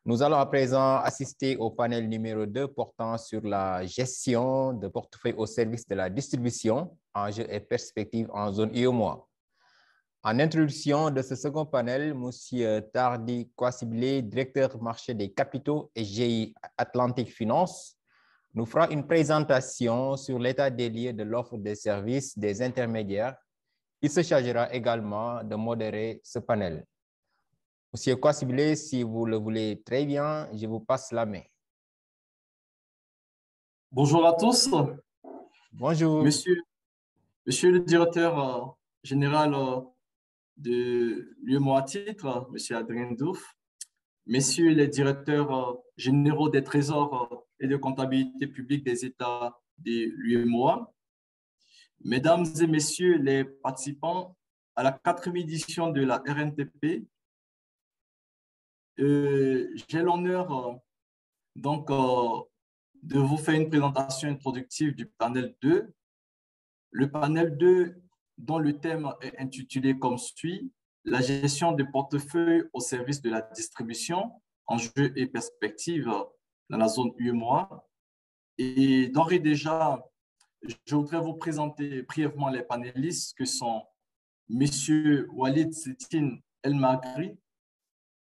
Nous allons à présent assister au panel numéro 2 portant sur la gestion de portefeuille au service de la distribution, enjeux et perspectives en zone UEMOA. En introduction de ce second panel, M. Tardy Kwasibilé, directeur marché des capitaux et GI Atlantique Finance, nous fera une présentation sur l'état des lieux de l'offre des services des intermédiaires. Il se chargera également de modérer ce panel. Monsieur Kwasibilé, si vous le voulez très bien, je vous passe la main. Bonjour à tous. Bonjour. Monsieur le directeur général de l'UEMOA titre, Monsieur Adrien Douf, messieurs les directeurs généraux des trésors et de comptabilité publique des États de l'UEMOA, mesdames et messieurs les participants à la 4e édition de la RNTP, j'ai l'honneur de vous faire une présentation introductive du panel 2. Le panel 2, dont le thème est intitulé comme suit, la gestion de portefeuille au service de la distribution, enjeux et perspectives dans la zone UEMOA. Et d'ores et déjà, je voudrais vous présenter brièvement les panélistes que sont M. Walid Setin El Magri,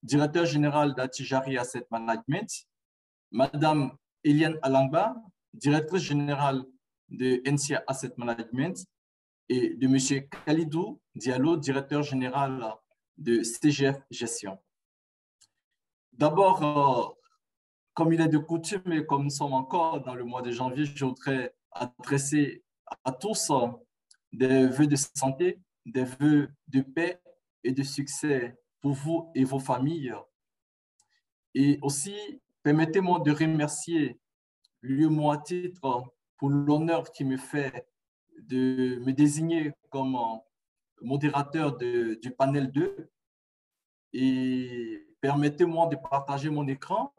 directeur général d'Atijari Asset Management, Madame Eliane Alangba, directrice générale de NCA Asset Management, et de M. Khalidou Diallo, directeur général de CGF Gestion. D'abord, comme il est de coutume et comme nous sommes encore dans le mois de janvier, je voudrais adresser à tous des vœux de santé, des vœux de paix et de succès pour vous et vos familles. Et aussi, permettez-moi de remercier l'UEMOA à titre pour l'honneur qui me fait de me désigner comme modérateur du panel 2. Et permettez-moi de partager mon écran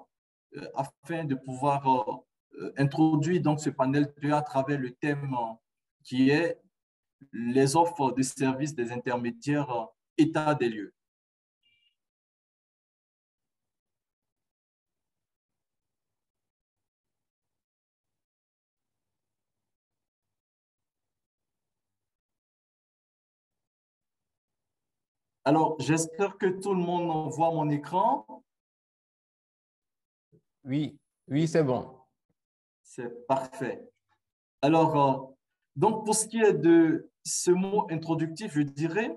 afin de pouvoir introduire donc ce panel 2 à travers le thème qui est les offres de services des intermédiaires, état des lieux. Alors, j'espère que tout le monde voit mon écran. Oui, c'est bon. C'est parfait. Alors, donc pour ce qui est de ce mot introductif, je dirais,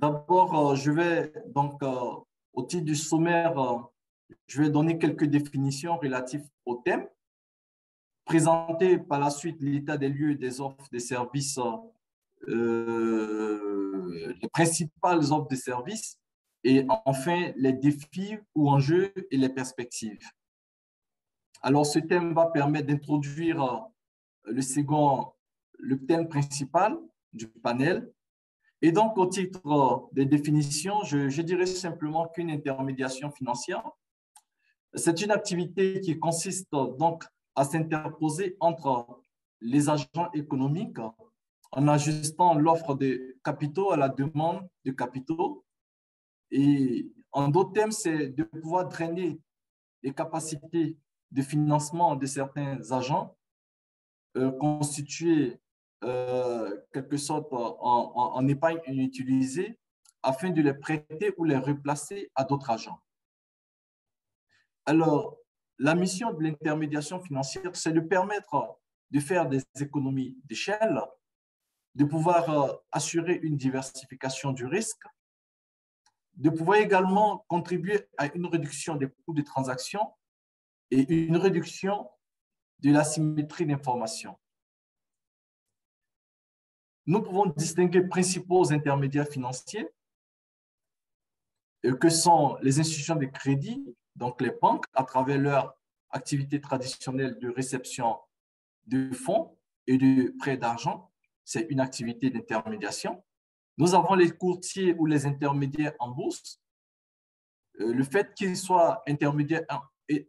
d'abord, je vais donc, au titre du sommaire, je vais donner quelques définitions relatives au thème, présenter par la suite l'état des lieux des offres de services, les principales offres de services, et enfin les défis ou enjeux et les perspectives. Alors, ce thème va permettre d'introduire le thème principal du panel. Et donc, au titre des définitions, je dirais simplement qu'une intermédiation financière, c'est une activité qui consiste donc à s'interposer entre les agents économiques en ajustant l'offre de capitaux à la demande de capitaux. Et en d'autres termes, c'est de pouvoir drainer les capacités de financement de certains agents constitués quelque sorte en épargne inutilisée afin de les prêter ou les replacer à d'autres agents. Alors, la mission de l'intermédiation financière, c'est de permettre de faire des économies d'échelle, de pouvoir assurer une diversification du risque, de pouvoir également contribuer à une réduction des coûts de transaction et une réduction de l'asymétrie d'information. Nous pouvons distinguer les principaux intermédiaires financiers que sont les institutions de crédit, donc les banques, à travers leur activité traditionnelle de réception de fonds et de prêt d'argent. C'est une activité d'intermédiation. Nous avons les courtiers ou les intermédiaires en bourse. Le fait qu'ils soient intermédiaires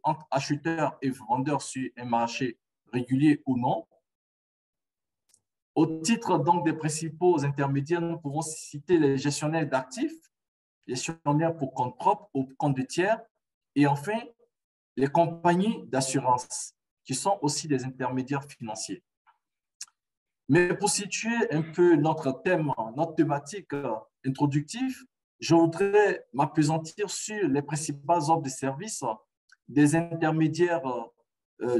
entre acheteurs et vendeurs sur un marché régulier ou non. Au titre donc des principaux intermédiaires, nous pouvons citer les gestionnaires d'actifs, gestionnaires pour compte propre ou compte de tiers, Et enfin, les compagnies d'assurance, qui sont aussi des intermédiaires financiers. Mais pour situer un peu notre thème, notre thématique introductive, je voudrais m'appesantir sur les principales offres de services des intermédiaires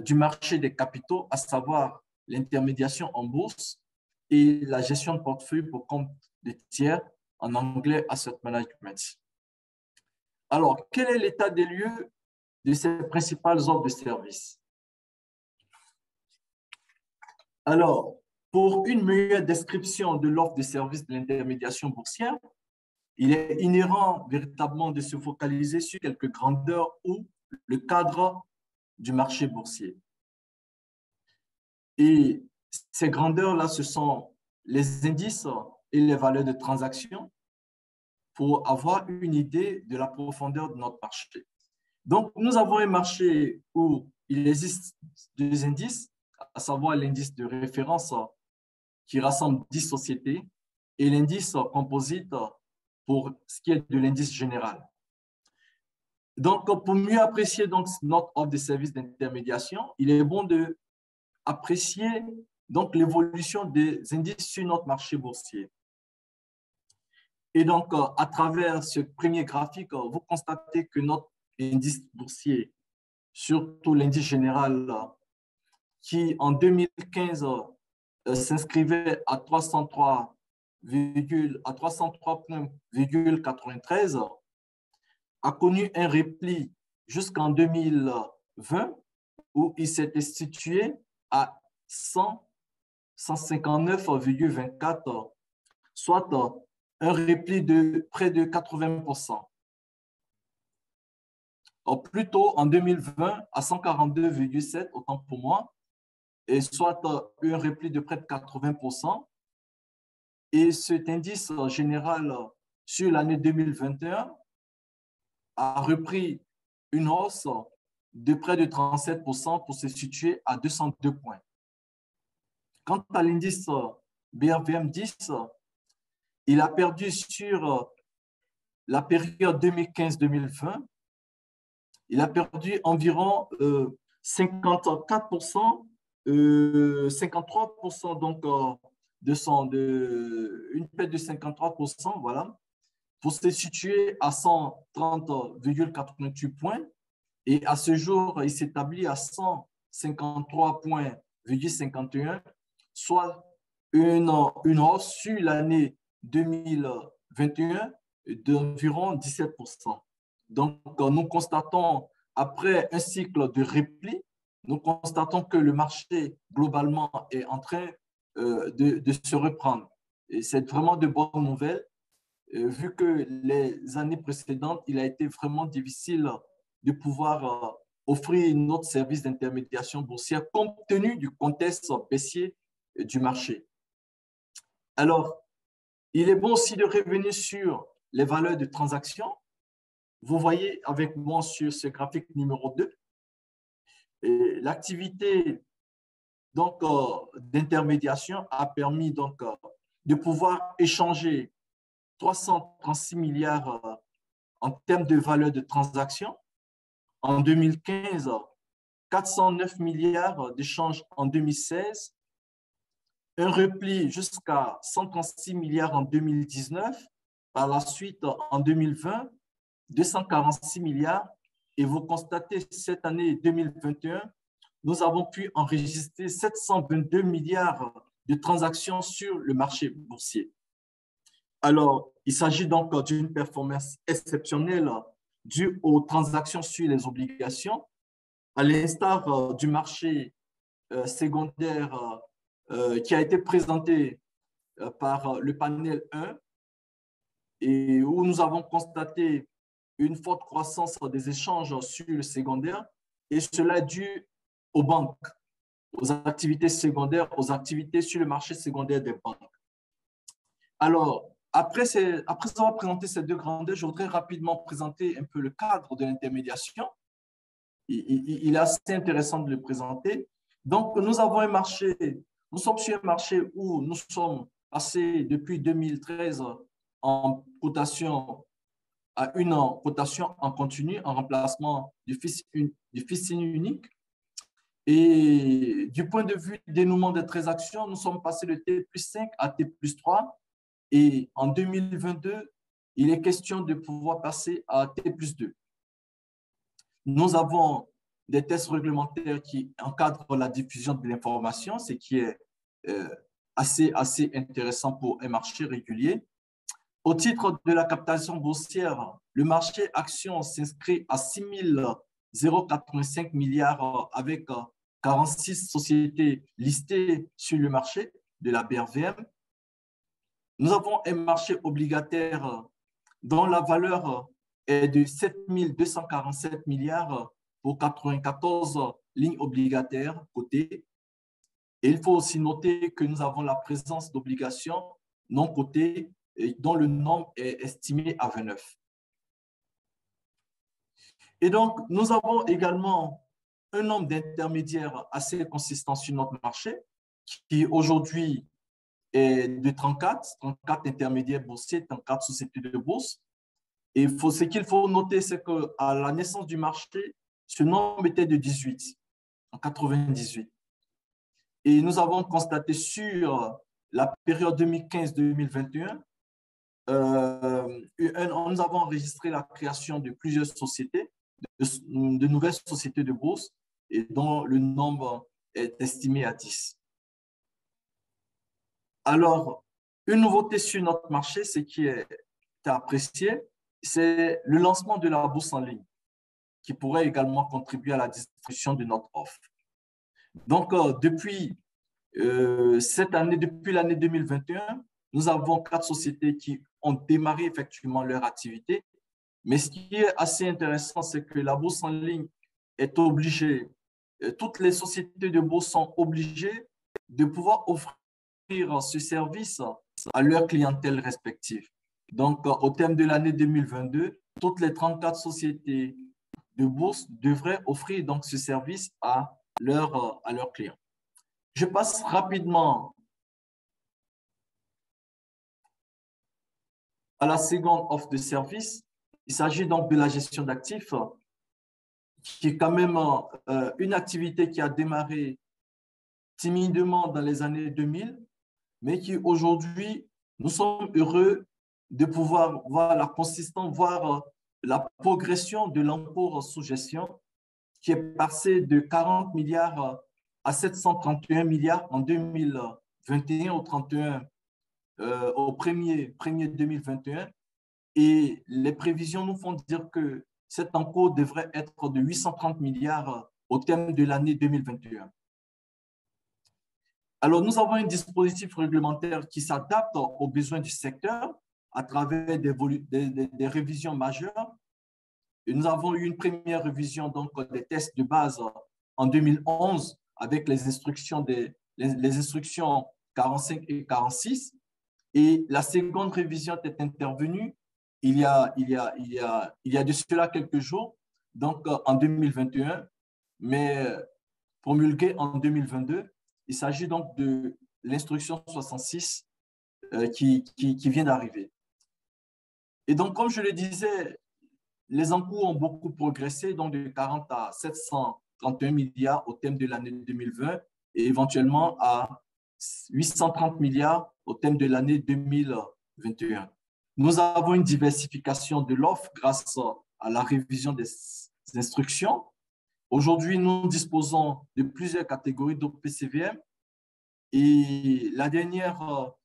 du marché des capitaux, à savoir l'intermédiation en bourse et la gestion de portefeuille pour compte de tiers, en anglais Asset Management. Alors, quel est l'état des lieux de ces principales offres de services? Alors, pour une meilleure description de l'offre de services de l'intermédiation boursière, il est inhérent véritablement de se focaliser sur quelques grandeurs ou le cadre du marché boursier. Et ces grandeurs-là, ce sont les indices et les valeurs de transaction pour avoir une idée de la profondeur de notre marché. Donc, nous avons un marché où il existe deux indices, à savoir l'indice de référence qui rassemble 10 sociétés et l'indice composite pour ce qui est de l'indice général. Donc, pour mieux apprécier donc, notre offre de services d'intermédiation, il est bon d'apprécier l'évolution des indices sur notre marché boursier. Et donc, à travers ce premier graphique, vous constatez que notre indice boursier, surtout l'indice général, qui en 2015 s'inscrivait à 303,93, a connu un repli jusqu'en 2020 où il s'était situé à 159,24, soit un repli de près de 80%. Plutôt en 2020 à 142,7, autant pour moi, et soit un repli de près de 80%. Et cet indice général sur l'année 2021 a repris une hausse de près de 37% pour se situer à 202 points. Quant à l'indice BRVM 10, il a perdu sur la période 2015-2020, il a perdu environ 54%, 53%, donc une perte de 53%, voilà, pour se situer à 130,88 points. Et à ce jour, il s'établit à 153,51 points, soit une hausse sur l'année 2021 d'environ 17%. Donc, nous constatons, après un cycle de repli, nous constatons que le marché, globalement, est en train de se reprendre. Et c'est vraiment de bonnes nouvelles, vu que les années précédentes, il a été vraiment difficile de pouvoir offrir notre service d'intermédiation boursière compte tenu du contexte baissier du marché. Alors, il est bon aussi de revenir sur les valeurs de transaction. Vous voyez avec moi sur ce graphique numéro 2, l'activité d'intermédiation a permis de pouvoir échanger 336 milliards en termes de valeur de transaction. En 2015, 409 milliards d'échanges en 2016, un repli jusqu'à 136 milliards en 2019, par la suite en 2020, 246 milliards, et vous constatez cette année 2021, nous avons pu enregistrer 722 milliards de transactions sur le marché boursier. Alors, il s'agit donc d'une performance exceptionnelle due aux transactions sur les obligations, à l'instar du marché secondaire qui a été présenté par le panel 1 et où nous avons constaté une forte croissance des échanges sur le secondaire, et cela est dû aux banques, aux activités secondaires, aux activités sur le marché secondaire des banques. Alors, après avoir présenté ces deux grandeurs, je voudrais rapidement présenter un peu le cadre de l'intermédiation. Il est assez intéressant de le présenter. Donc, nous avons un marché, nous sommes sur un marché où nous sommes passés depuis 2013 en cotation à une cotation en continu en remplacement du fichier unique. Et du point de vue du dénouement des transactions, nous sommes passés de T+5 à T+3. Et en 2022, il est question de pouvoir passer à T+2. Nous avons des tests réglementaires qui encadrent la diffusion de l'information, ce qui est assez intéressant pour un marché régulier. Au titre de la captation boursière, le marché action s'inscrit à 6 085 milliards avec 46 sociétés listées sur le marché de la BRVM. Nous avons un marché obligataire dont la valeur est de 7 247 milliards pour 94 lignes obligataires cotées. Et il faut aussi noter que nous avons la présence d'obligations non cotées dont le nombre est estimé à 29. Et donc, nous avons également un nombre d'intermédiaires assez consistant sur notre marché, qui aujourd'hui est de 34 intermédiaires boursiers, 34 sociétés de bourse. Et ce qu'il faut noter, c'est qu'à la naissance du marché, ce nombre était de 18, en 98. Et nous avons constaté sur la période 2015-2021, nous avons enregistré la création de plusieurs sociétés, de nouvelles sociétés de bourse, et dont le nombre est estimé à 10. Alors, une nouveauté sur notre marché, ce qui est apprécié, c'est le lancement de la bourse en ligne, qui pourrait également contribuer à la distribution de notre offre. Donc, depuis cette année, depuis l'année 2021, nous avons 4 sociétés qui ont démarré effectivement leur activité. Mais ce qui est assez intéressant, c'est que la bourse en ligne est obligée, toutes les sociétés de bourse sont obligées de pouvoir offrir ce service à leur clientèle respective. Donc, au terme de l'année 2022, toutes les 34 sociétés de bourse devraient offrir donc ce service à leurs clients. Je passe rapidement à la seconde offre de service. Il s'agit donc de la gestion d'actifs, qui est quand même une activité qui a démarré timidement dans les années 2000, mais qui aujourd'hui, nous sommes heureux de pouvoir voir la consistance, voir la progression de l'encours sous gestion, qui est passé de 40 milliards à 731 milliards en 2021 au 1er 2021. Et les prévisions nous font dire que cet encours devrait être de 830 milliards au terme de l'année 2021. Alors, nous avons un dispositif réglementaire qui s'adapte aux besoins du secteur à travers des révisions majeures. Et nous avons eu une première révision donc, des tests de base en 2011 avec les instructions 45 et 46. Et la seconde révision est intervenue il y a de cela quelques jours, donc en 2021, mais promulguée en 2022. Il s'agit donc de l'instruction 66 qui vient d'arriver. Et donc, comme je le disais, les encours ont beaucoup progressé, donc de 40 à 731 milliards au terme de l'année 2020 et éventuellement à 830 milliards au terme de l'année 2021. Nous avons une diversification de l'offre grâce à la révision des instructions. Aujourd'hui, nous disposons de plusieurs catégories d'OPCVM et la dernière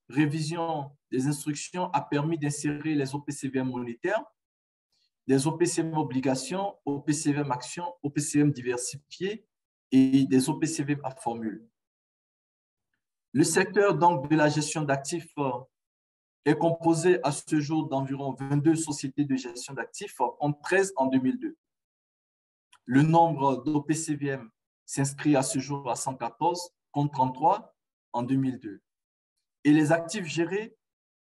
révision des instructions a permis d'insérer les OPCVM monétaires, des OPCVM obligations, OPCVM actions, OPCVM diversifiés et des OPCVM à formule. Le secteur donc, de la gestion d'actifs est composé à ce jour d'environ 22 sociétés de gestion d'actifs, contre 13 en 2002. Le nombre d'OPCVM s'inscrit à ce jour à 114 contre 33 en 2002. Et les actifs gérés,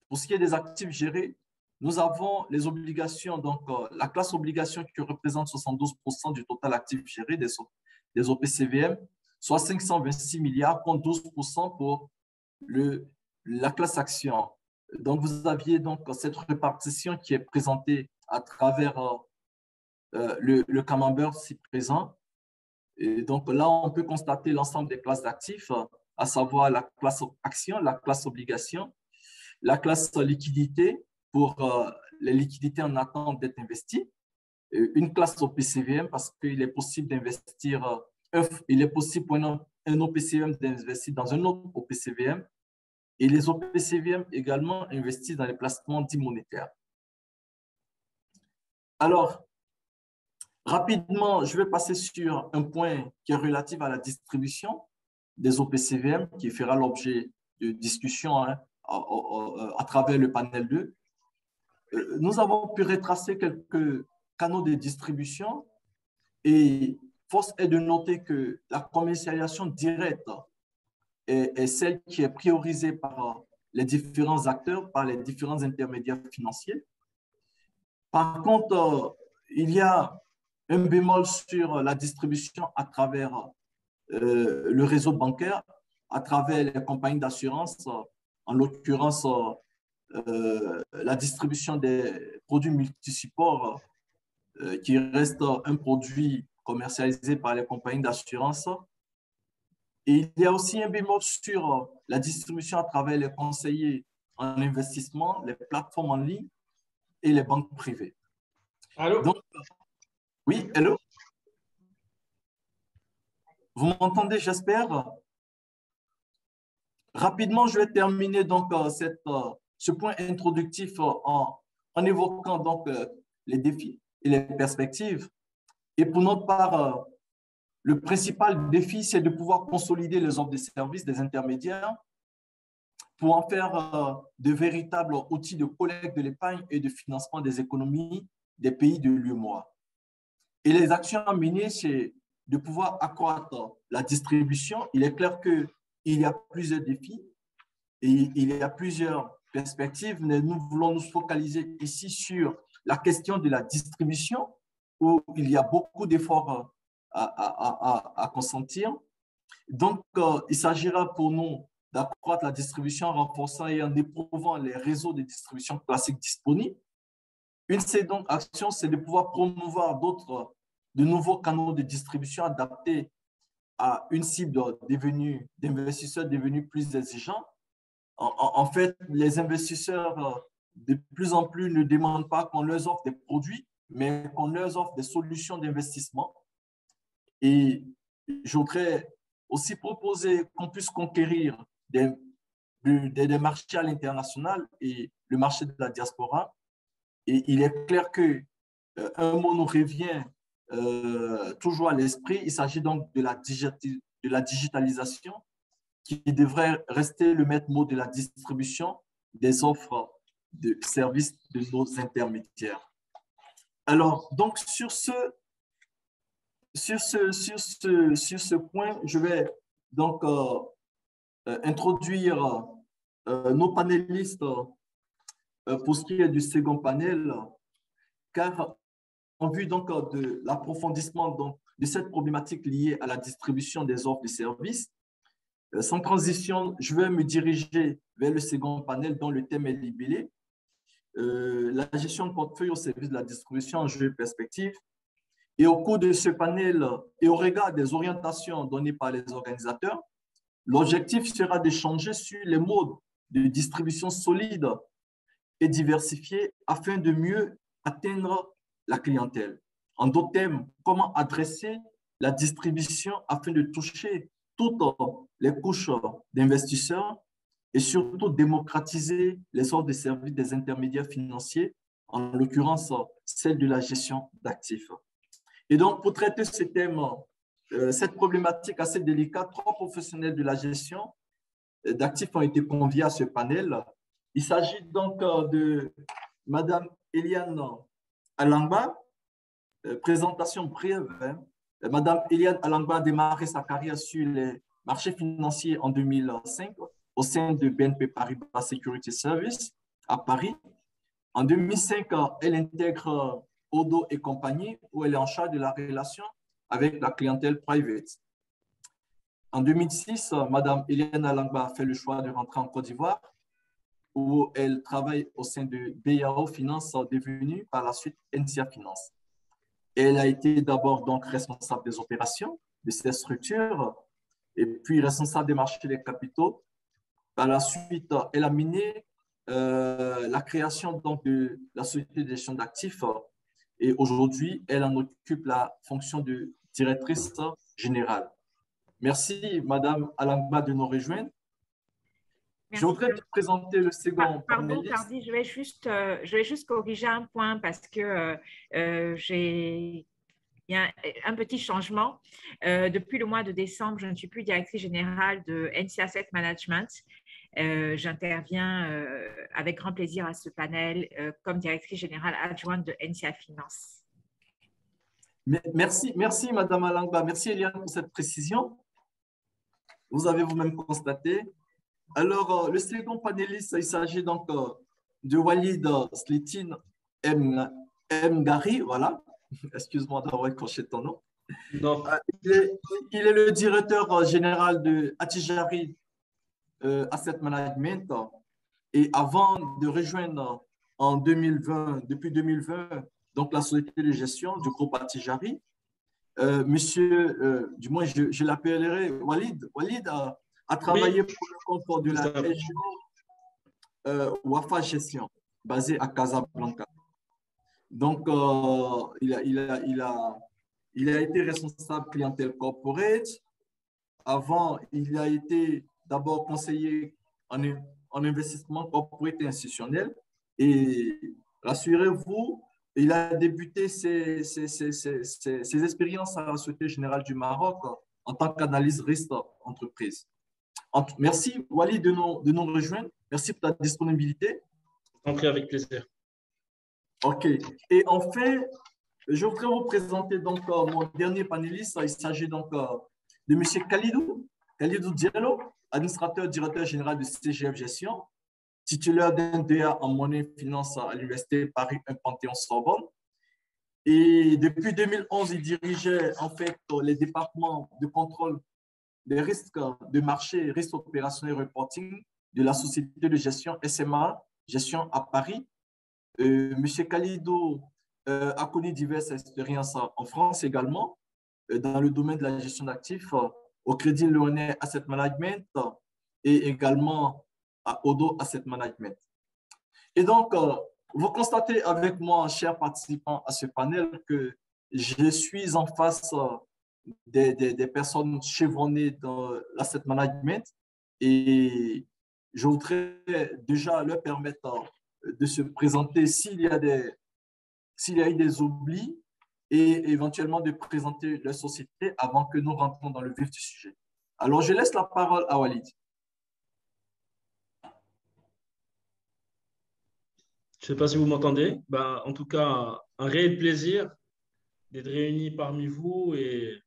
pour ce qui est des actifs gérés, nous avons les obligations, donc la classe obligation qui représente 72% du total actif géré des OPCVM, soit 526 milliards contre 12% pour la classe action. Donc, vous aviez donc cette répartition qui est présentée à travers le camembert si présent. Et donc là, on peut constater l'ensemble des classes d'actifs, à savoir la classe action, la classe obligation, la classe liquidité pour les liquidités en attente d'être investies, une classe OPCVM parce qu'il est possible d'investir, il est possible pour un OPCVM d'investir dans un autre OPCVM, et les OPCVM également investissent dans les placements dits monétaires. Alors, rapidement, je vais passer sur un point qui est relatif à la distribution des OPCVM qui fera l'objet de discussion à travers le panel 2. Nous avons pu retracer quelques canaux de distribution et force est de noter que la commercialisation directe est celle qui est priorisée par les différents acteurs, par les différents intermédiaires financiers. Par contre, il y a un bémol sur la distribution à travers le réseau bancaire, à travers les compagnies d'assurance, en l'occurrence la distribution des produits multisupports qui reste un produit commercialisé par les compagnies d'assurance. Et il y a aussi un bémol sur la distribution à travers les conseillers en investissement, les plateformes en ligne et les banques privées. Allô? Donc, oui, hello? Vous m'entendez, j'espère? Rapidement, je vais terminer donc ce point introductif en évoquant donc les défis et les perspectives. Et pour notre part, le principal défi, c'est de pouvoir consolider les offres de services des intermédiaires pour en faire de véritables outils de collecte de l'épargne et de financement des économies des pays de l'UEMOA. Et les actions à mener, c'est de pouvoir accroître la distribution. Il est clair qu'il y a plusieurs défis et il y a plusieurs perspectives, mais nous voulons nous focaliser ici sur la question de la distribution, où il y a beaucoup d'efforts à consentir. Donc, il s'agira pour nous d'accroître la distribution en renforçant et en éprouvant les réseaux de distribution classiques disponibles. Une seconde action, c'est de pouvoir promouvoir de nouveaux canaux de distribution adaptés à une cible d'investisseurs devenus plus exigeants. En fait, les investisseurs de plus en plus ne demandent pas qu'on leur offre des produits, mais qu'on leur offre des solutions d'investissement. Et je voudrais aussi proposer qu'on puisse conquérir des marchés à l'international et le marché de la diaspora. Et il est clair qu'un mot nous revient toujours à l'esprit. Il s'agit donc de la digitalisation qui devrait rester le maître mot de la distribution des offres de services de nos intermédiaires. Alors, donc, sur ce point, je vais donc introduire nos panélistes pour ce qui est du second panel, car en vue donc de l'approfondissement de cette problématique liée à la distribution des offres de services, sans transition, je vais me diriger vers le second panel dont le thème est libellé. La gestion de portefeuille au service de la distribution, enjeux et perspectives. Et au cours de ce panel et au regard des orientations données par les organisateurs, l'objectif sera d'échanger sur les modes de distribution solides et diversifiés afin de mieux atteindre la clientèle. En d'autres termes, comment adresser la distribution afin de toucher toutes les couches d'investisseurs et surtout démocratiser les offres de services des intermédiaires financiers, en l'occurrence celle de la gestion d'actifs. Et donc, pour traiter ce thème, cette problématique assez délicate, 3 professionnels de la gestion d'actifs ont été conviés à ce panel. Il s'agit donc de Madame Eliane Alangba. Présentation brève. Madame Eliane Alangba a démarré sa carrière sur les marchés financiers en 2005 au sein de BNP Paribas Security Service à Paris. En 2005, elle intègre Odo et compagnie, où elle est en charge de la relation avec la clientèle private. En 2006, Madame Eliane Alangba a fait le choix de rentrer en Côte d'Ivoire où elle travaille au sein de BAO Finance, devenue par la suite NCA Finance. Elle a été d'abord donc responsable des opérations de cette structure et puis responsable des marchés des capitaux. Par la suite, elle a mené la création donc, de la société de gestion d'actifs et aujourd'hui, elle en occupe la fonction de directrice générale. Merci, Madame Alangba, de nous rejoindre. Je Merci. voudrais te présenter le second Pardon, panéliste. Tardy, je vais juste corriger un point parce que il y a un petit changement. Depuis le mois de décembre, je ne suis plus directrice générale de NC Asset Management. J'interviens avec grand plaisir à ce panel comme directrice générale adjointe de NCA Finance. Merci, merci Madame Alangba. Merci Eliane pour cette précision. Vous avez vous-même constaté. Alors, le second panéliste, il s'agit donc de Walid Slitin M. Gari. Voilà. Excuse-moi d'avoir écorché ton nom. Non. Il est le directeur général de Attijari Asset Management. Et avant de rejoindre en 2020, depuis 2020, donc la société de gestion du groupe Attijari, monsieur, du moins je l'appellerai Walid. Walid a travaillé pour le compte de la NGO Wafa Gestion, basée à Casablanca. Donc, il a été responsable clientèle corporate. Avant, il a été d'abord conseiller en investissement corporate et institutionnel. Et rassurez-vous, il a débuté ses expériences à la Société Générale du Maroc en tant qu'analyste risque entreprise. Merci, Wally, de nous rejoindre. Merci pour ta disponibilité. En prie, avec plaisir. OK. Et enfin, je voudrais vous présenter donc mon dernier panéliste. Il s'agit donc de M. Khalidou Diallo, administrateur directeur général de CGF Gestion, titulaire d'un DA en monnaie finance à l'Université Paris 1 Panthéon-Sorbonne. Et depuis 2011, il dirigeait en fait les départements de contrôle des risques de marché, risques opérationnels et reporting de la société de gestion SMA Gestion à Paris. Monsieur Khalidou a connu diverses expériences en France également, dans le domaine de la gestion d'actifs, au Crédit Lyonnais Asset Management et également à Odo Asset Management. Et donc, vous constatez avec moi, chers participants à ce panel, que je suis en face des personnes chevronnées dans l'asset management et je voudrais déjà leur permettre de se présenter s'il y a eu des oublis et éventuellement de présenter leur société avant que nous rentrons dans le vif du sujet. Alors, je laisse la parole à Walid. Je ne sais pas si vous m'entendez. En tout cas, un réel plaisir d'être réunis parmi vous et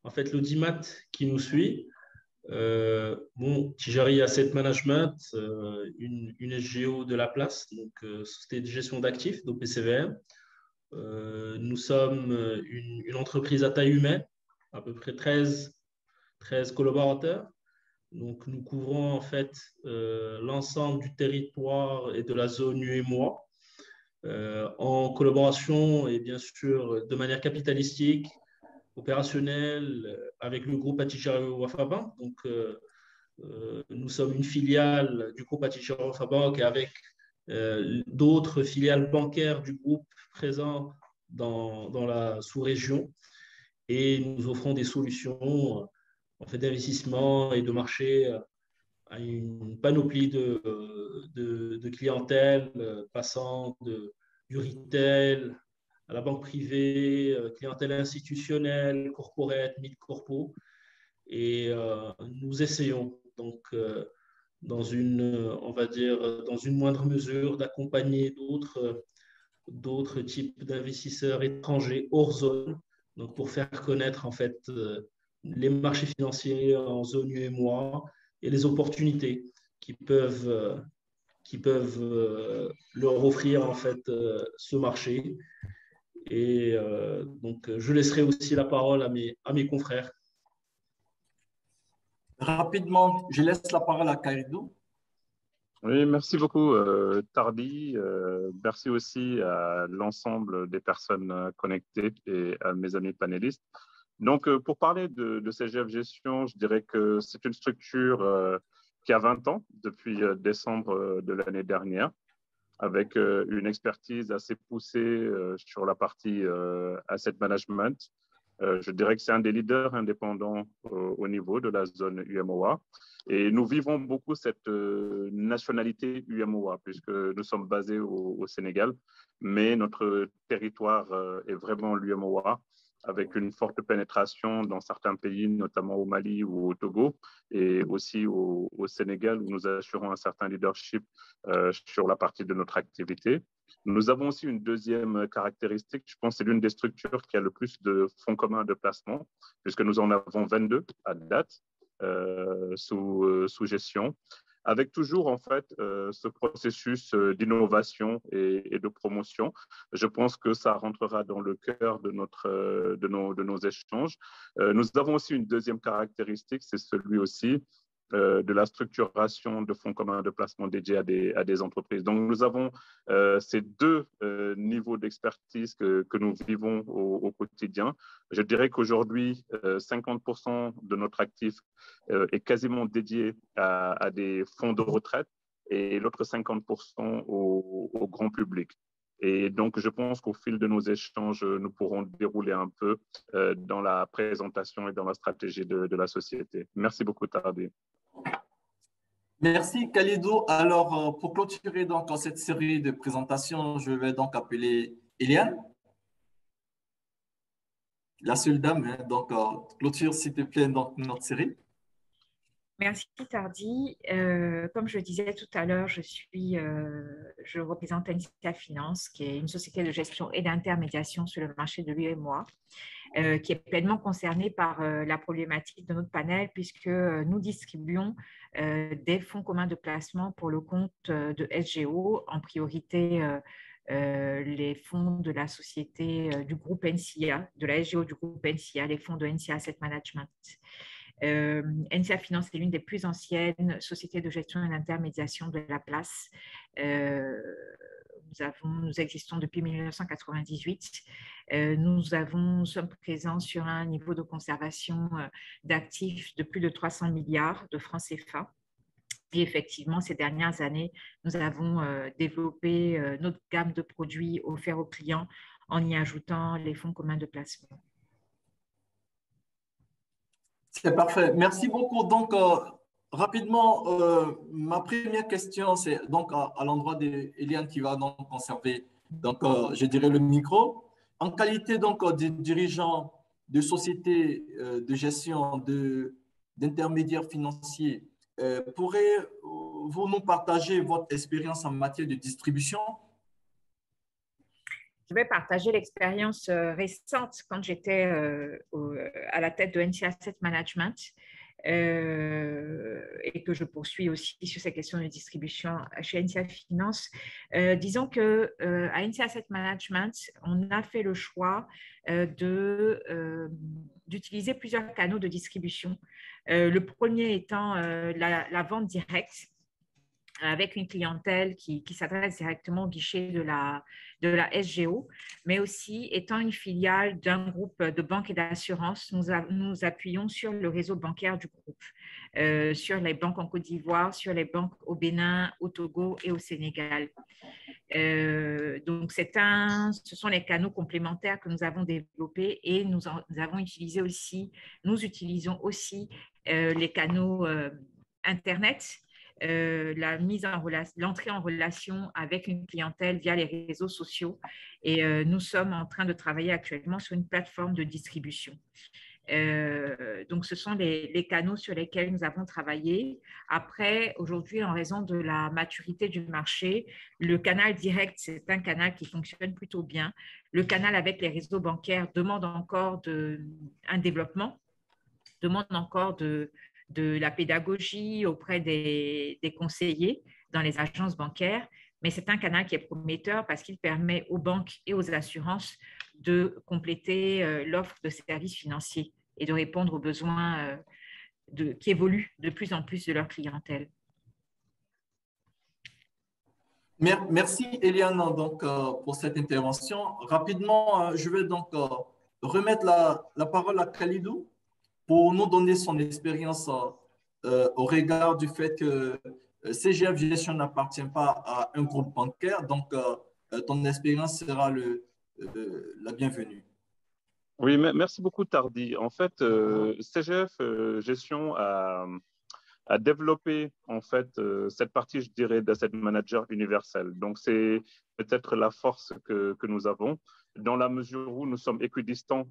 en fait l'audimat qui nous suit. Tijari Asset Management, une SGO de la place, donc société de gestion d'actifs, donc PCVM. Nous sommes une entreprise à taille humaine, à peu près 13 collaborateurs. Donc, nous couvrons en fait l'ensemble du territoire et de la zone UEMOA en collaboration et bien sûr de manière capitalistique, opérationnelle avec le groupe Attijari Wafa Bank. Donc, nous sommes une filiale du groupe Attijari Wafa Bank avec d'autres filiales bancaires du groupe présents dans la sous-région et nous offrons des solutions en fait, d'investissement et de marché à une panoplie de clientèle passant du retail à la banque privée, clientèle institutionnelle, corporate, mid-corpo. Et nous essayons donc dans on va dire, dans une moindre mesure d'accompagner d'autres types d'investisseurs étrangers hors zone, donc pour faire connaître en fait les marchés financiers en zone UEMOA et les opportunités qui peuvent leur offrir en fait ce marché. Et donc, je laisserai aussi la parole à mes confrères. Rapidement, je laisse la parole à Khalidou. Oui, merci beaucoup, Tardy. Merci aussi à l'ensemble des personnes connectées et à mes amis panélistes. Donc, pour parler de CGF Gestion, je dirais que c'est une structure qui a 20 ans, depuis décembre de l'année dernière, avec une expertise assez poussée sur la partie asset management. Je dirais que c'est un des leaders indépendants au niveau de la zone UMOA. Et nous vivons beaucoup cette nationalité UMOA, puisque nous sommes basés au Sénégal, mais notre territoire est vraiment l'UMOA, avec une forte pénétration dans certains pays, notamment au Mali ou au Togo, et aussi au Sénégal, où nous assurons un certain leadership sur la partie de notre activité. Nous avons aussi une deuxième caractéristique, je pense que c'est l'une des structures qui a le plus de fonds communs de placement, puisque nous en avons 22 à date sous gestion, avec toujours en fait ce processus d'innovation et de promotion. Je pense que ça rentrera dans le cœur de nos échanges. Nous avons aussi une deuxième caractéristique, c'est celui aussi de la structuration de fonds communs de placement dédiés à des entreprises. Donc, nous avons ces deux niveaux d'expertise que nous vivons au quotidien. Je dirais qu'aujourd'hui, 50% de notre actif est quasiment dédié à des fonds de retraite et l'autre 50% au grand public. Et donc, je pense qu'au fil de nos échanges, nous pourrons dérouler un peu dans la présentation et dans la stratégie de la société. Merci beaucoup, Tardy. Merci, Khalidou. Alors, pour clôturer donc cette série de présentations, je vais donc appeler Eliane, la seule dame. Hein, donc, clôture, s'il te plaît, donc, notre série. Merci Tardy. Comme je le disais tout à l'heure, je représente NCA Finance, qui est une société de gestion et d'intermédiation sur le marché de l'UMOA, qui est pleinement concernée par la problématique de notre panel, puisque nous distribuons des fonds communs de placement pour le compte de SGO, en priorité les fonds de la société du groupe NCA, de la SGO du groupe NCA, les fonds de NCA Asset Management. NCA Finance est l'une des plus anciennes sociétés de gestion et d'intermédiation de la place. Nous existons depuis 1998. Nous sommes présents sur un niveau de conservation d'actifs de plus de 300 milliards de francs CFA. Et effectivement, ces dernières années, nous avons développé notre gamme de produits offerts aux clients en y ajoutant les fonds communs de placement. C'est parfait. Merci beaucoup. Donc, rapidement, ma première question, c'est donc à l'endroit d'Eliane qui va donc conserver, donc, je dirais, le micro. En qualité donc de dirigeant de société de gestion d'intermédiaires financiers, pourrez-vous nous partager votre expérience en matière de distribution? Je vais partager l'expérience récente quand j'étais à la tête de NCA Asset Management et que je poursuis aussi sur ces questions de distribution chez NCA Finance. Disons qu'à NCA Asset Management, on a fait le choix d'utiliser plusieurs canaux de distribution. Le premier étant la vente directe, avec une clientèle qui s'adresse directement au guichet de la SGO, mais aussi étant une filiale d'un groupe de banques et d'assurances, nous appuyons sur le réseau bancaire du groupe, sur les banques en Côte d'Ivoire, sur les banques au Bénin, au Togo et au Sénégal. Donc, ce sont les canaux complémentaires que nous avons développés et nous utilisons aussi les canaux Internet, l'entrée en relation avec une clientèle via les réseaux sociaux. Et nous sommes en train de travailler actuellement sur une plateforme de distribution. Donc, ce sont les canaux sur lesquels nous avons travaillé. Après, aujourd'hui, en raison de la maturité du marché, le canal direct, c'est un canal qui fonctionne plutôt bien. Le canal avec les réseaux bancaires demande encore un développement, demande encore de la pédagogie auprès des conseillers dans les agences bancaires, mais c'est un canal qui est prometteur parce qu'il permet aux banques et aux assurances de compléter l'offre de services financiers et de répondre aux besoins qui évoluent de plus en plus de leur clientèle. Merci Eliane donc, pour cette intervention. Rapidement, je vais donc remettre la parole à Khalidou pour nous donner son expérience au regard du fait que CGF Gestion n'appartient pas à un groupe bancaire. Donc, ton expérience sera la bienvenue. Oui, merci beaucoup, Tardy. En fait, CGF Gestion a développé en fait cette partie, je dirais, d'asset manager universel. Donc, c'est peut-être la force que nous avons dans la mesure où nous sommes équidistants,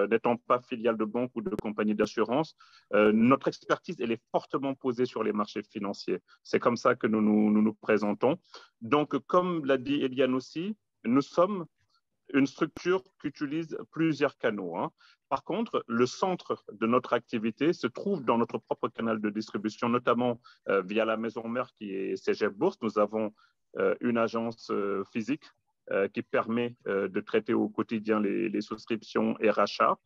n'étant pas filiale de banque ou de compagnie d'assurance. Notre expertise, elle est fortement posée sur les marchés financiers. C'est comme ça que nous présentons. Donc, comme l'a dit Eliane aussi, nous sommes une structure qui utilise plusieurs canaux. Hein. Par contre, le centre de notre activité se trouve dans notre propre canal de distribution, notamment via la maison mère qui est CGF Bourse. Nous avons une agence physique qui permet de traiter au quotidien les souscriptions et rachats.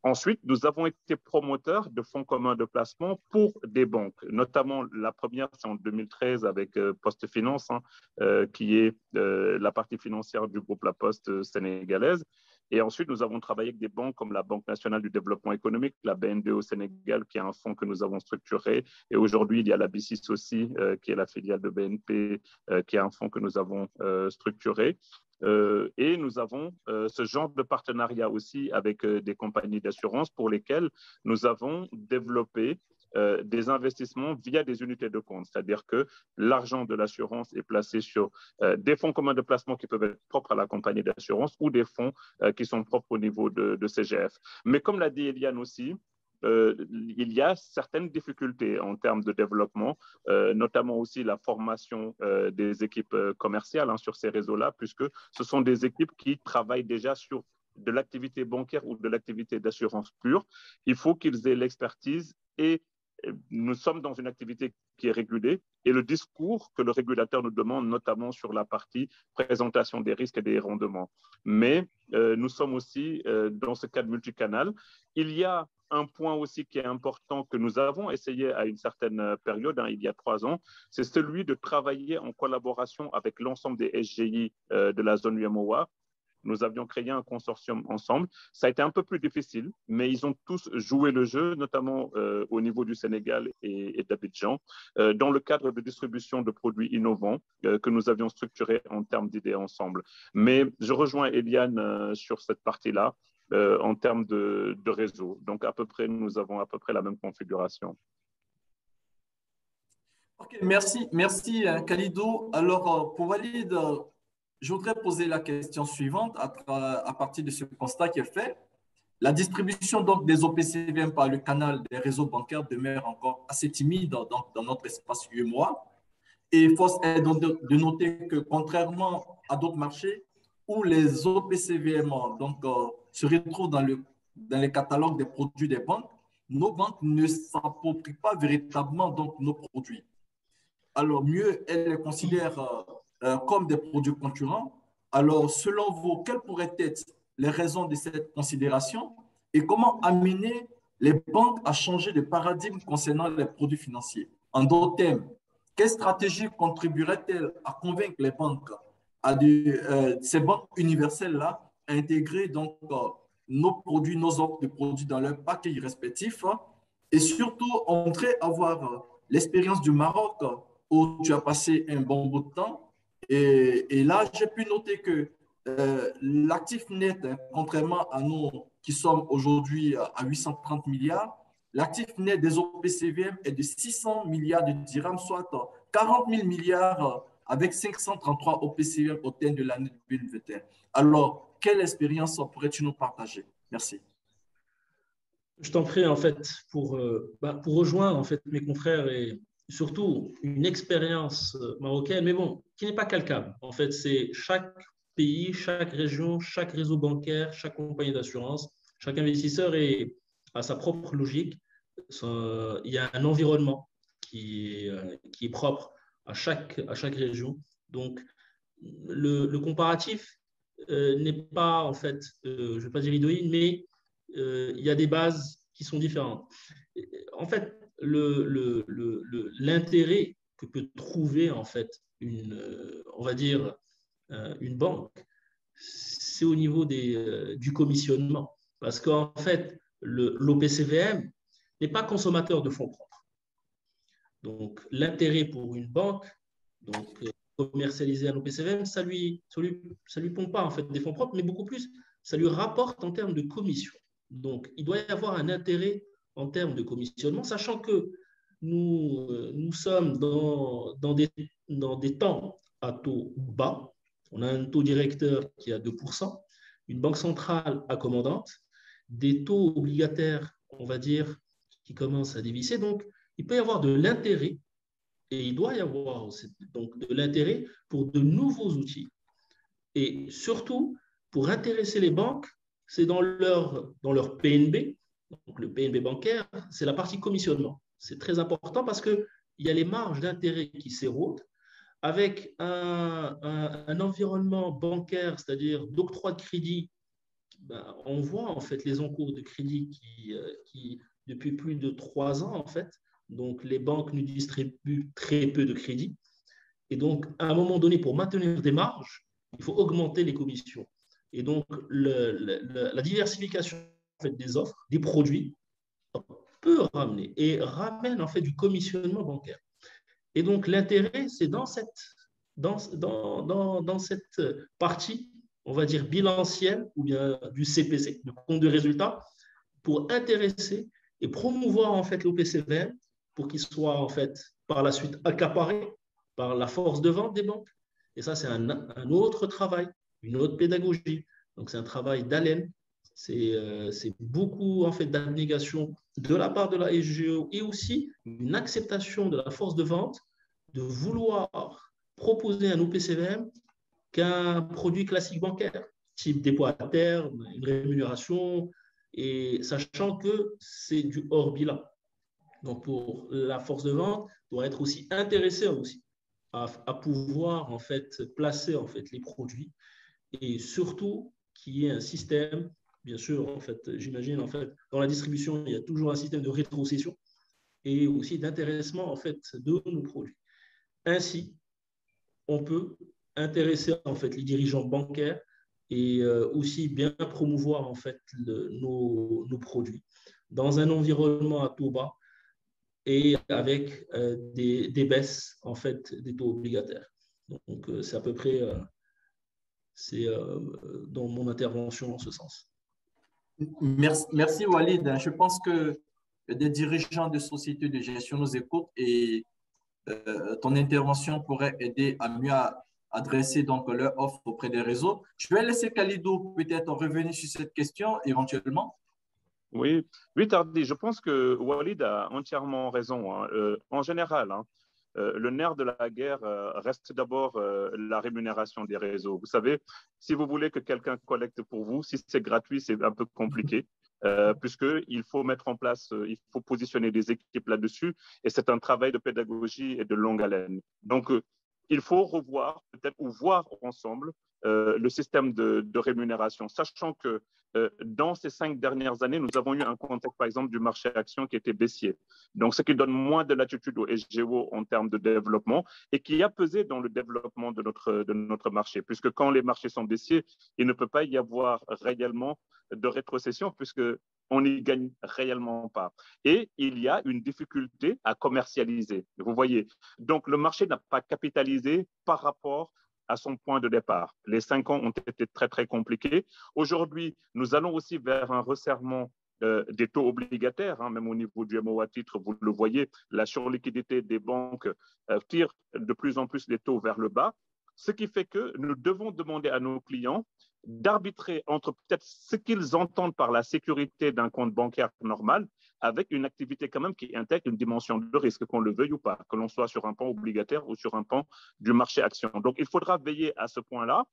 Ensuite, nous avons été promoteurs de fonds communs de placement pour des banques, notamment la première, c'est en 2013 avec Poste Finance, hein, qui est la partie financière du groupe La Poste sénégalaise. Et ensuite, nous avons travaillé avec des banques comme la Banque nationale du développement économique, la BND au Sénégal, qui est un fonds que nous avons structuré. Et aujourd'hui, il y a la B6 aussi, qui est la filiale de BNP, qui est un fonds que nous avons structuré. Et nous avons ce genre de partenariat aussi avec des compagnies d'assurance pour lesquelles nous avons développé des investissements via des unités de compte, c'est-à-dire que l'argent de l'assurance est placé sur des fonds communs de placement qui peuvent être propres à la compagnie d'assurance ou des fonds qui sont propres au niveau de CGF. Mais comme l'a dit Eliane aussi, il y a certaines difficultés en termes de développement, notamment aussi la formation des équipes commerciales hein, sur ces réseaux-là, puisque ce sont des équipes qui travaillent déjà sur de l'activité bancaire ou de l'activité d'assurance pure. Il faut qu'ils aient l'expertise et nous sommes dans une activité qui est régulée et le discours que le régulateur nous demande, notamment sur la partie présentation des risques et des rendements. Mais nous sommes aussi dans ce cadre multicanal. Il y a un point aussi qui est important que nous avons essayé à une certaine période, hein, il y a 3 ans, c'est celui de travailler en collaboration avec l'ensemble des SGI de la zone UMOA. Nous avions créé un consortium ensemble. Ça a été un peu plus difficile, mais ils ont tous joué le jeu, notamment au niveau du Sénégal et d'Abidjan, dans le cadre de distribution de produits innovants que nous avions structurés en termes d'idées ensemble. Mais je rejoins Eliane sur cette partie-là. En termes de réseau. Donc, nous avons à peu près la même configuration. Ok, merci Khalidou. Alors, pour Walid, je voudrais poser la question suivante à partir de ce constat qui est fait. La distribution donc, des OPCVM par le canal des réseaux bancaires demeure encore assez timide dans notre espace UEMOA. Et force est donc de noter que contrairement à d'autres marchés où les OPCVM donc, se retrouvent dans les catalogues des produits des banques, nos banques ne s'approprient pas véritablement donc, nos produits. Alors mieux, elles les considèrent comme des produits concurrents. Alors selon vous, quelles pourraient être les raisons de cette considération et comment amener les banques à changer de paradigme concernant les produits financiers? En d'autres termes, quelle stratégie contribuerait-elle à convaincre les banques, ces banques universelles-là, à intégrer donc nos produits, nos offres de produits dans leur paquet respectif et surtout, on voudrait avoir l'expérience du Maroc où tu as passé un bon bout de temps. Et là, j'ai pu noter que l'actif net, hein, contrairement à nous qui sommes aujourd'hui à 830 milliards, l'actif net des OPCVM est de 600 milliards de dirhams, soit 40 000 milliards avec 533 OPCVM au terme de l'année 2021. Alors, quelle expérience pourrais-tu nous partager? Merci. Je t'en prie, en fait, pour rejoindre en fait, mes confrères et surtout une expérience marocaine, mais bon, qui n'est pas calcable. En fait, c'est chaque pays, chaque région, chaque réseau bancaire, chaque compagnie d'assurance, chaque investisseur a sa propre logique. Il y a un environnement qui est propre à chaque région. Donc, le comparatif n'est pas, en fait, je ne vais pas dire idoine, mais il y a des bases qui sont différentes. En fait, l'intérêt que peut trouver en fait on va dire, une banque, c'est au niveau du commissionnement. Parce qu'en fait, l'OPCVM n'est pas consommateur de fonds propres. Donc, l'intérêt pour une banque, donc commercialiser un OPCVM, ça lui pompe pas en fait des fonds propres, mais beaucoup plus, ça lui rapporte en termes de commission. Donc, il doit y avoir un intérêt en termes de commissionnement, sachant que nous sommes dans des temps à taux bas. On a un taux directeur qui est à 2%, une banque centrale accommodante, des taux obligataires, on va dire, qui commencent à dévisser. Donc, il peut y avoir de l'intérêt et il doit y avoir aussi, donc, de l'intérêt pour de nouveaux outils. Et surtout, pour intéresser les banques, c'est dans leur PNB, donc le PNB bancaire, c'est la partie commissionnement. C'est très important parce qu'il y a les marges d'intérêt qui s'érodent avec un environnement bancaire, c'est-à-dire d'octroi de crédit. Ben, on voit en fait les encours de crédit qui depuis plus de 3 ans, en fait, donc les banques nous distribuent très peu de crédit. Et donc, à un moment donné, pour maintenir des marges, il faut augmenter les commissions. Et donc, la diversification en fait, des offres, des produits, peut ramener et ramène en fait du commissionnement bancaire. Et donc, l'intérêt, c'est dans cette partie, on va dire, bilancielle ou bien du CPC, du compte de résultat, pour intéresser et promouvoir en fait l'OPCVM pour qu'il soit en fait par la suite accaparé par la force de vente des banques. Et ça, c'est un autre travail, une autre pédagogie. Donc, c'est un travail d'haleine. C'est beaucoup en fait d'abnégation de la part de la SGO et aussi une acceptation de la force de vente de vouloir proposer un OPCVM qu'un produit classique bancaire, type dépôt à terme, une rémunération, et sachant que c'est du hors bilan. Donc, pour la force de vente, doit être aussi intéressée aussi à pouvoir en fait placer en fait les produits et surtout qu'il y ait un système. Bien sûr, en fait, j'imagine, en fait, dans la distribution, il y a toujours un système de rétrocession et aussi d'intéressement, en fait, de nos produits. Ainsi, on peut intéresser, en fait, les dirigeants bancaires et aussi bien promouvoir, en fait, nos produits dans un environnement à taux bas et avec des baisses, en fait, des taux obligataires. Donc, c'est à peu près, dans mon intervention en ce sens. Merci Walid. Je pense que des dirigeants de sociétés de gestion nous écoutent et ton intervention pourrait aider à mieux adresser donc leur offre auprès des réseaux. Je vais laisser Khalidou peut-être revenir sur cette question éventuellement. Oui, oui, Tardy, je pense que Walid a entièrement raison, hein. En général, hein, le nerf de la guerre reste d'abord la rémunération des réseaux. Vous savez, si vous voulez que quelqu'un collecte pour vous, si c'est gratuit, c'est un peu compliqué, puisqu'il faut mettre en place, il faut positionner des équipes là-dessus, et c'est un travail de pédagogie et de longue haleine. Donc, il faut revoir peut-être ou voir ensemble le système de rémunération, sachant que dans ces 5 dernières années, nous avons eu un contexte, par exemple, du marché action qui était baissier. Donc, ce qui donne moins de latitude au SGO en termes de développement et qui a pesé dans le développement de notre marché, puisque quand les marchés sont baissiers, il ne peut pas y avoir réellement de rétrocession, puisque on n'y gagne réellement pas. Et il y a une difficulté à commercialiser, vous voyez. Donc, le marché n'a pas capitalisé par rapport à son point de départ. Les 5 ans ont été très, très compliqués. Aujourd'hui, nous allons aussi vers un resserrement des taux obligataires, hein, même au niveau du MO à titre, vous le voyez, la surliquidité des banques tire de plus en plus les taux vers le bas, ce qui fait que nous devons demander à nos clients d'arbitrer entre peut-être ce qu'ils entendent par la sécurité d'un compte bancaire normal avec une activité quand même qui intègre une dimension de risque, qu'on le veuille ou pas, que l'on soit sur un pan obligataire ou sur un pan du marché action. Donc, il faudra veiller à ce point-là.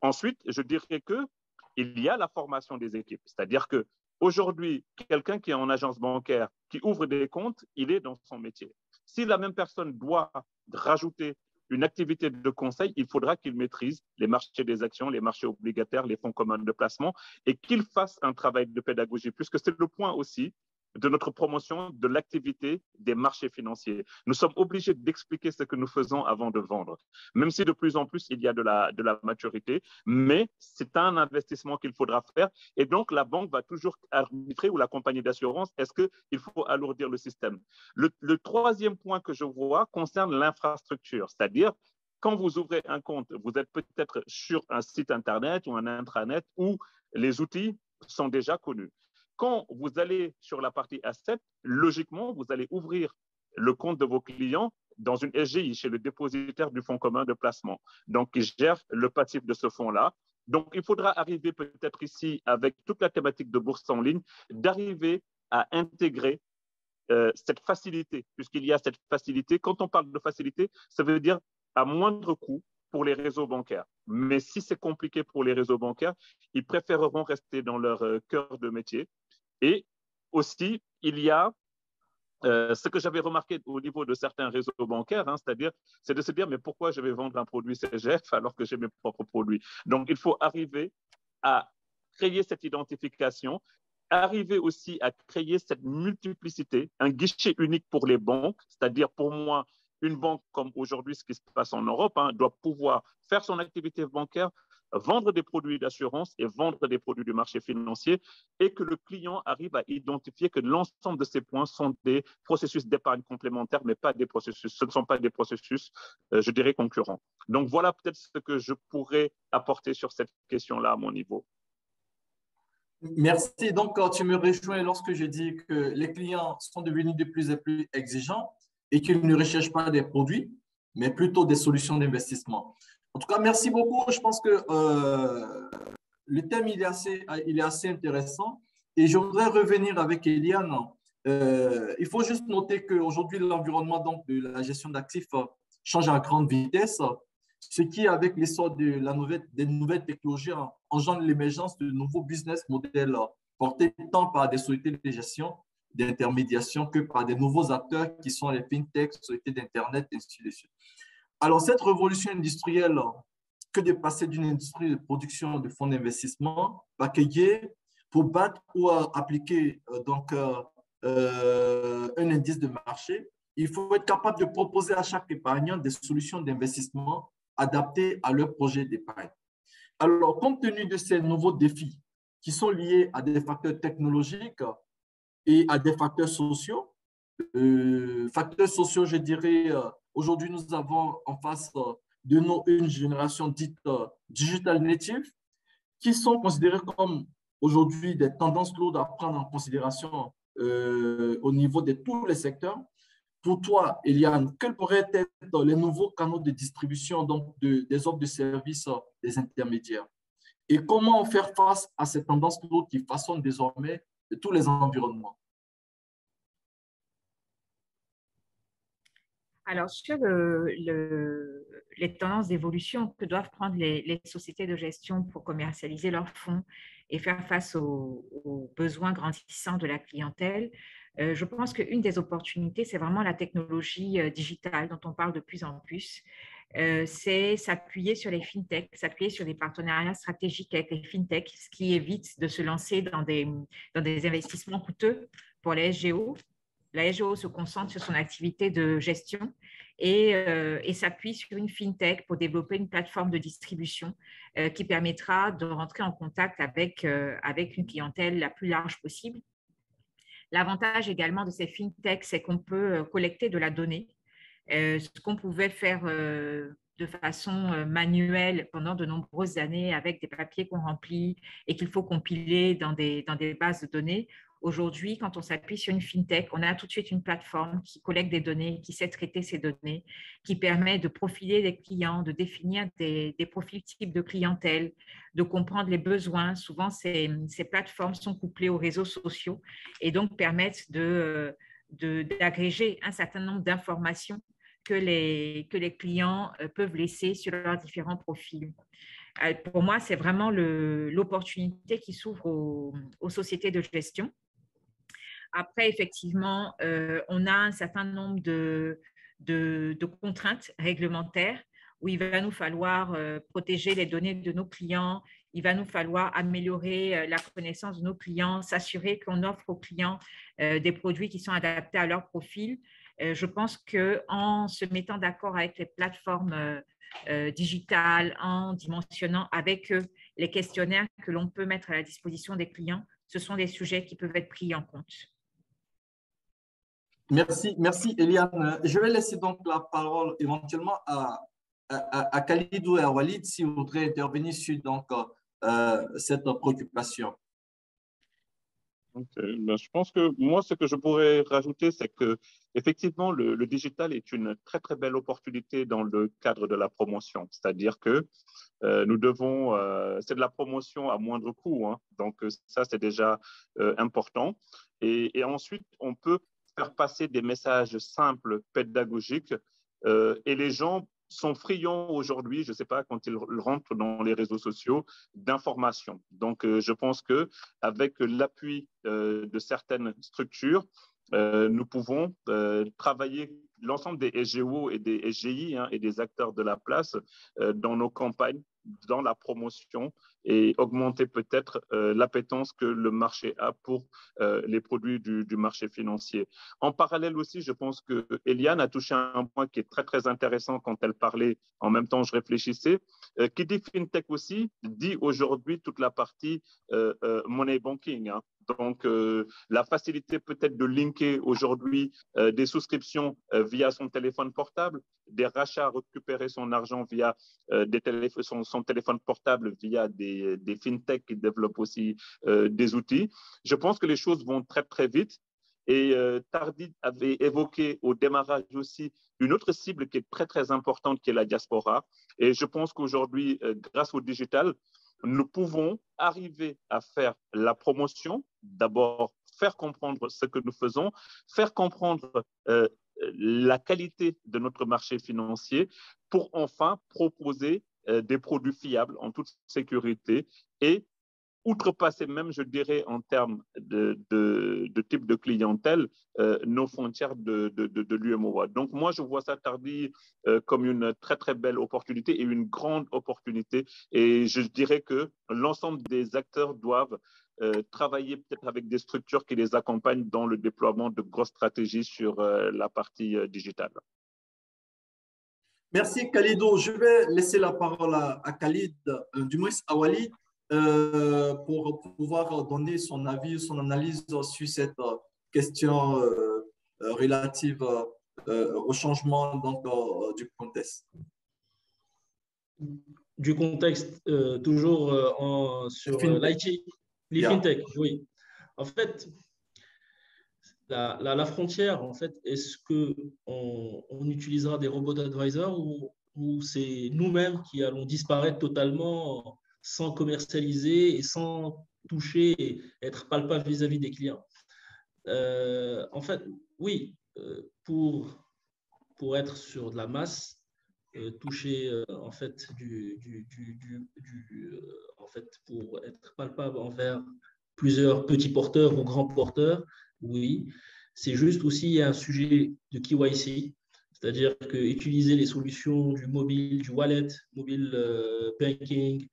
Ensuite, je dirais qu'il y a la formation des équipes, c'est-à-dire que aujourd'hui, quelqu'un qui est en agence bancaire, qui ouvre des comptes, il est dans son métier. Si la même personne doit rajouter une activité de conseil, il faudra qu'il maîtrise les marchés des actions, les marchés obligataires, les fonds communs de placement et qu'il fasse un travail de pédagogie, puisque c'est le point aussi de notre promotion de l'activité des marchés financiers. Nous sommes obligés d'expliquer ce que nous faisons avant de vendre, même si de plus en plus il y a de la maturité, mais c'est un investissement qu'il faudra faire. Et donc, la banque va toujours arbitrer, ou la compagnie d'assurance, est-ce qu'il faut alourdir le système. Le troisième point que je vois concerne l'infrastructure, c'est-à-dire quand vous ouvrez un compte, vous êtes peut-être sur un site Internet ou un intranet où les outils sont déjà connus. Quand vous allez sur la partie asset, logiquement, vous allez ouvrir le compte de vos clients dans une SGI, chez le dépositaire du fonds commun de placement, donc qui gère le passif de ce fonds-là. Donc, il faudra arriver peut-être ici, avec toute la thématique de bourse en ligne, d'arriver à intégrer cette facilité, puisqu'il y a cette facilité. Quand on parle de facilité, ça veut dire à moindre coût pour les réseaux bancaires. Mais si c'est compliqué pour les réseaux bancaires, ils préféreront rester dans leur cœur de métier. Et aussi, il y a ce que j'avais remarqué au niveau de certains réseaux bancaires, c'est de se dire, mais pourquoi je vais vendre un produit CGF alors que j'ai mes propres produits? Donc, il faut arriver à créer cette identification, arriver aussi à créer cette multiplicité, un guichet unique pour les banques, c'est-à-dire pour moi, une banque comme aujourd'hui, ce qui se passe en Europe, doit pouvoir faire son activité bancaire, vendre des produits d'assurance et vendre des produits du marché financier, et que le client arrive à identifier que l'ensemble de ces points sont des processus d'épargne complémentaires, mais pas des processus, ce ne sont pas des processus, je dirais, concurrents. Donc, voilà peut-être ce que je pourrais apporter sur cette question-là à mon niveau. Merci. Donc, quand tu me rejoins lorsque je dis que les clients sont devenus de plus en plus exigeants et qu'ils ne recherchent pas des produits, mais plutôt des solutions d'investissement. En tout cas, merci beaucoup. Je pense que le thème il est assez intéressant. Et je voudrais revenir avec Eliane. Il faut juste noter qu'aujourd'hui, l'environnement de la gestion d'actifs change à grande vitesse, ce qui, avec l'essor des nouvelles technologies, engendre l'émergence de nouveaux business models portés tant par des sociétés de gestion, d'intermédiation, que par des nouveaux acteurs qui sont les fintechs, sociétés d'Internet, et ainsi de suite. Alors, cette révolution industrielle, que de passer d'une industrie de production de fonds d'investissement, packagée pour battre ou appliquer un indice de marché, il faut être capable de proposer à chaque épargnant des solutions d'investissement adaptées à leur projet d'épargne. Alors, compte tenu de ces nouveaux défis qui sont liés à des facteurs technologiques et à des facteurs sociaux, je dirais, aujourd'hui, nous avons en face de nous une génération dite digital native, qui sont considérées comme aujourd'hui des tendances lourdes à prendre en considération au niveau de tous les secteurs. Pour toi, Eliane, quels pourraient être les nouveaux canaux de distribution des offres de services des intermédiaires? Et comment faire face à ces tendances lourdes qui façonnent désormais tous les environnements? Alors, sur les tendances d'évolution que doivent prendre les sociétés de gestion pour commercialiser leurs fonds et faire face aux besoins grandissants de la clientèle, je pense qu'une des opportunités, c'est vraiment la technologie digitale dont on parle de plus en plus. C'est s'appuyer sur les fintechs, s'appuyer sur des partenariats stratégiques avec les fintechs, ce qui évite de se lancer dans des investissements coûteux pour les SGO. La SGO se concentre sur son activité de gestion et s'appuie sur une fintech pour développer une plateforme de distribution qui permettra de rentrer en contact avec une clientèle la plus large possible. L'avantage également de ces fintechs, c'est qu'on peut collecter de la donnée, ce qu'on pouvait faire de façon manuelle pendant de nombreuses années avec des papiers qu'on remplit et qu'il faut compiler dans des bases de données. Aujourd'hui, quand on s'appuie sur une fintech, on a tout de suite une plateforme qui collecte des données, qui sait traiter ces données, qui permet de profiler les clients, de définir des profils types de clientèle, de comprendre les besoins. Souvent, ces plateformes sont couplées aux réseaux sociaux et donc permettent d'agréger un certain nombre d'informations que les clients peuvent laisser sur leurs différents profils. Pour moi, c'est vraiment l'opportunité qui s'ouvre aux sociétés de gestion. Après, effectivement, on a un certain nombre de contraintes réglementaires où il va nous falloir protéger les données de nos clients, il va nous falloir améliorer la connaissance de nos clients, s'assurer qu'on offre aux clients des produits qui sont adaptés à leur profil. Je pense qu'en se mettant d'accord avec les plateformes digitales, en dimensionnant avec eux les questionnaires que l'on peut mettre à la disposition des clients, ce sont des sujets qui peuvent être pris en compte. Merci Eliane. Je vais laisser donc la parole éventuellement à Khalidou et à Walid si vous voudrez intervenir sur donc, cette préoccupation. Je pense que moi, ce que je pourrais rajouter, c'est que effectivement, le digital est une très, très belle opportunité dans le cadre de la promotion. C'est-à-dire que nous devons, c'est de la promotion à moindre coût, hein, donc ça, c'est déjà important. Et ensuite, on peut faire passer des messages simples, pédagogiques, et les gens sont friands aujourd'hui, je ne sais pas, quand ils rentrent dans les réseaux sociaux, d'informations. Donc, je pense qu'avec l'appui de certaines structures, nous pouvons travailler l'ensemble des SGO et des SGI, hein, et des acteurs de la place dans nos campagnes, dans la promotion, et augmenter peut-être l'appétence que le marché a pour les produits du marché financier. En parallèle aussi, je pense que Eliane a touché un point qui est très, très intéressant quand elle parlait, en même temps je réfléchissais. Qui dit FinTech aussi, dit aujourd'hui toute la partie money banking, hein. Donc, la facilité peut-être de linker aujourd'hui des souscriptions via son téléphone portable, des rachats, récupérer son argent via son téléphone portable via des fintech qui développent aussi des outils. Je pense que les choses vont très, très vite. Et Tardy avait évoqué au démarrage aussi une autre cible qui est très, très importante, qui est la diaspora. Et je pense qu'aujourd'hui, grâce au digital, nous pouvons arriver à faire la promotion, d'abord faire comprendre ce que nous faisons, faire comprendre la qualité de notre marché financier pour enfin proposer des produits fiables en toute sécurité et outrepasser même, je dirais, en termes de type de clientèle, nos frontières de l'UMOA. Donc, moi, je vois ça, Tardy, comme une très, très belle opportunité et une grande opportunité. Et je dirais que l'ensemble des acteurs doivent travailler peut-être avec des structures qui les accompagnent dans le déploiement de grosses stratégies sur la partie digitale. Merci, Khalidou. Je vais laisser la parole à Khalid, du moins à Walid, pour pouvoir donner son avis, son analyse sur cette question relative au changement donc, du contexte. Du contexte, toujours sur l'IT, les fintech, oui. En fait, la frontière, en fait, est-ce qu'on utilisera des robots advisors ou c'est nous-mêmes qui allons disparaître totalement sans commercialiser et sans toucher et être palpable vis-à-vis des clients? En fait, oui, pour être sur de la masse, toucher en fait en fait pour être palpable envers plusieurs petits porteurs ou grands porteurs, oui. C'est juste aussi un sujet de KYC, c'est-à-dire que utiliser les solutions du mobile, du wallet, mobile banking,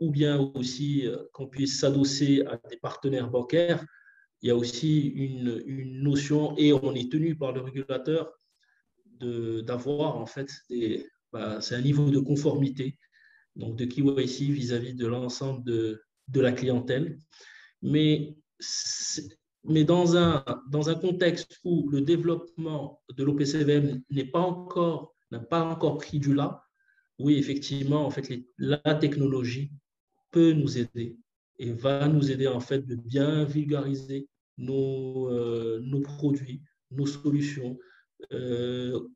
ou bien aussi qu'on puisse s'adosser à des partenaires bancaires. Il y a aussi une notion, et on est tenu par le régulateur d'avoir en fait c'est un niveau de conformité, donc de KYC vis-à-vis de l'ensemble de la clientèle. Mais dans un contexte où le développement de l'OPCVM n'a pas encore pris du là, oui, effectivement, en fait, la technologie peut nous aider et va nous aider en fait de bien vulgariser nos produits, nos solutions,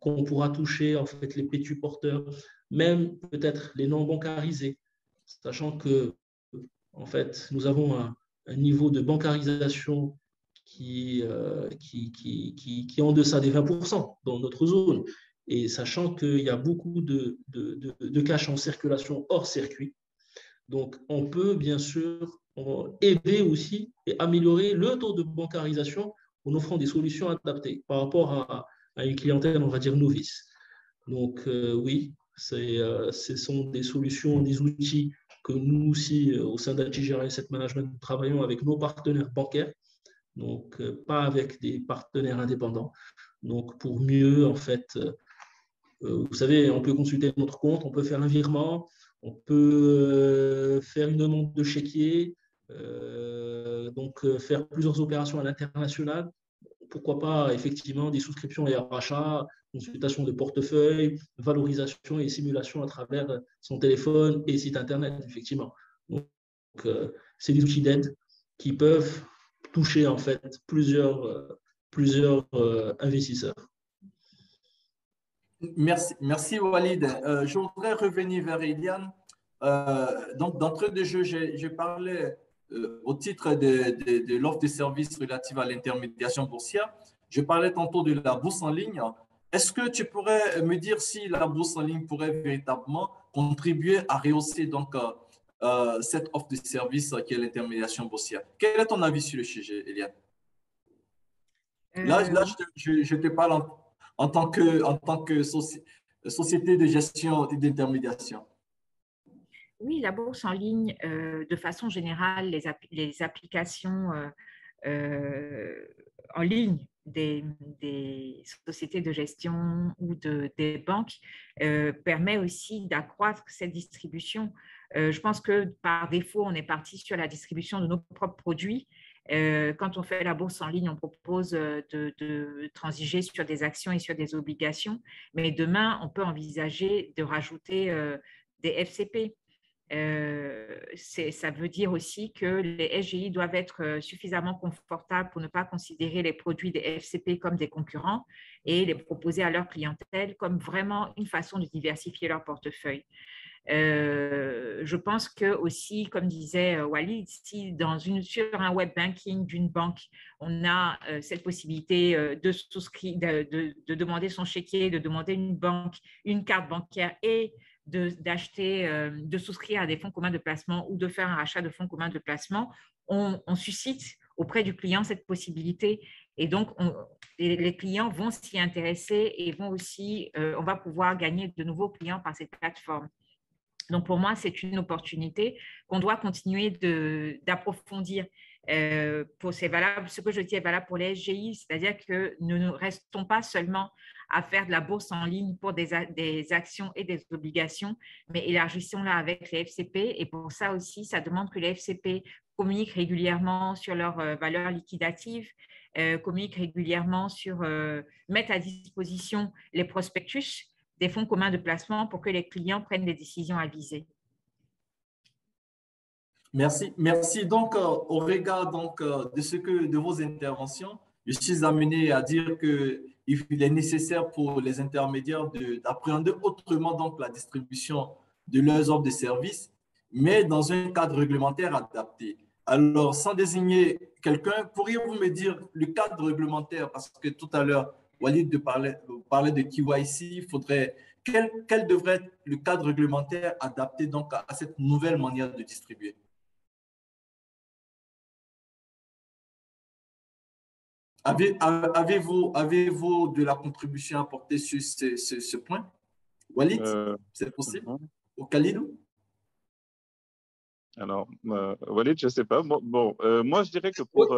qu'on pourra toucher en fait les petits porteurs, même peut-être les non bancarisés, sachant que en fait nous avons un niveau de bancarisation qui est en deçà des 20% dans notre zone, et sachant qu'il y a beaucoup de cash en circulation hors circuit. Donc, on peut bien sûr aider aussi et améliorer le taux de bancarisation en offrant des solutions adaptées par rapport à une clientèle, on va dire, novice. Donc, oui, ce sont des solutions, des outils que nous aussi, au sein d'Altigera Asset Management, nous travaillons avec nos partenaires bancaires, donc pas avec des partenaires indépendants. Donc, pour mieux, en fait, vous savez, on peut consulter notre compte, on peut faire un virement, on peut faire une demande de chéquier, donc faire plusieurs opérations à l'international. Pourquoi pas, effectivement, des souscriptions et rachats, consultation de portefeuille, valorisation et simulation à travers son téléphone et site Internet, effectivement. Donc, c'est des outils d'aide qui peuvent toucher, en fait, plusieurs investisseurs. Merci Walid. Je voudrais revenir vers Eliane. Donc, d'entrée de jeu, j'ai parlé au titre de l'offre de services relative à l'intermédiation boursière. Je parlais tantôt de la bourse en ligne. Est-ce que tu pourrais me dire si la bourse en ligne pourrait véritablement contribuer à rehausser donc, cette offre de services qui est l'intermédiation boursière? Quel est ton avis sur le sujet, Eliane? Là, je te parle en tant que société de gestion et d'intermédiation. Oui, la bourse en ligne, de façon générale, les applications en ligne des sociétés de gestion ou des banques permet aussi d'accroître cette distribution. Je pense que par défaut, on est parti sur la distribution de nos propres produits. Quand on fait la bourse en ligne, on propose de transiger sur des actions et sur des obligations, mais demain, on peut envisager de rajouter des FCP. Ça veut dire aussi que les SGI doivent être suffisamment confortables pour ne pas considérer les produits des FCP comme des concurrents et les proposer à leur clientèle comme vraiment une façon de diversifier leur portefeuille. Je pense que aussi, comme disait Walid, si sur un web banking d'une banque, on a cette possibilité de souscrire, de demander son chéquier, de demander une carte bancaire et de souscrire à des fonds communs de placement ou de faire un rachat de fonds communs de placement, on suscite auprès du client cette possibilité. Et donc, les clients vont s'y intéresser et vont aussi, on va pouvoir gagner de nouveaux clients par cette plateforme. Donc, pour moi, c'est une opportunité qu'on doit continuer d'approfondir. Ce que je dis est valable pour les SGI, c'est-à-dire que nous ne restons pas seulement à faire de la bourse en ligne pour des actions et des obligations, mais élargissons-la avec les FCP. Et pour ça aussi, ça demande que les FCP communiquent régulièrement sur leurs valeurs liquidatives, communiquent régulièrement mettent à disposition les prospectus des fonds communs de placement pour que les clients prennent des décisions avisées. Merci. Donc, au regard de vos interventions, je suis amené à dire qu'il est nécessaire pour les intermédiaires d'appréhender autrement donc, la distribution de leurs offres de services, mais dans un cadre réglementaire adapté. Alors, sans désigner quelqu'un, pourriez-vous me dire le cadre réglementaire, parce que tout à l'heure, Walid parlait de KYC, quel devrait être le cadre réglementaire adapté donc à cette nouvelle manière de distribuer? Avez-vous de la contribution à apporter sur ce point? Walid, c'est possible? Ou Khalidou? Alors, Walid, je ne sais pas. Moi, je dirais que pour…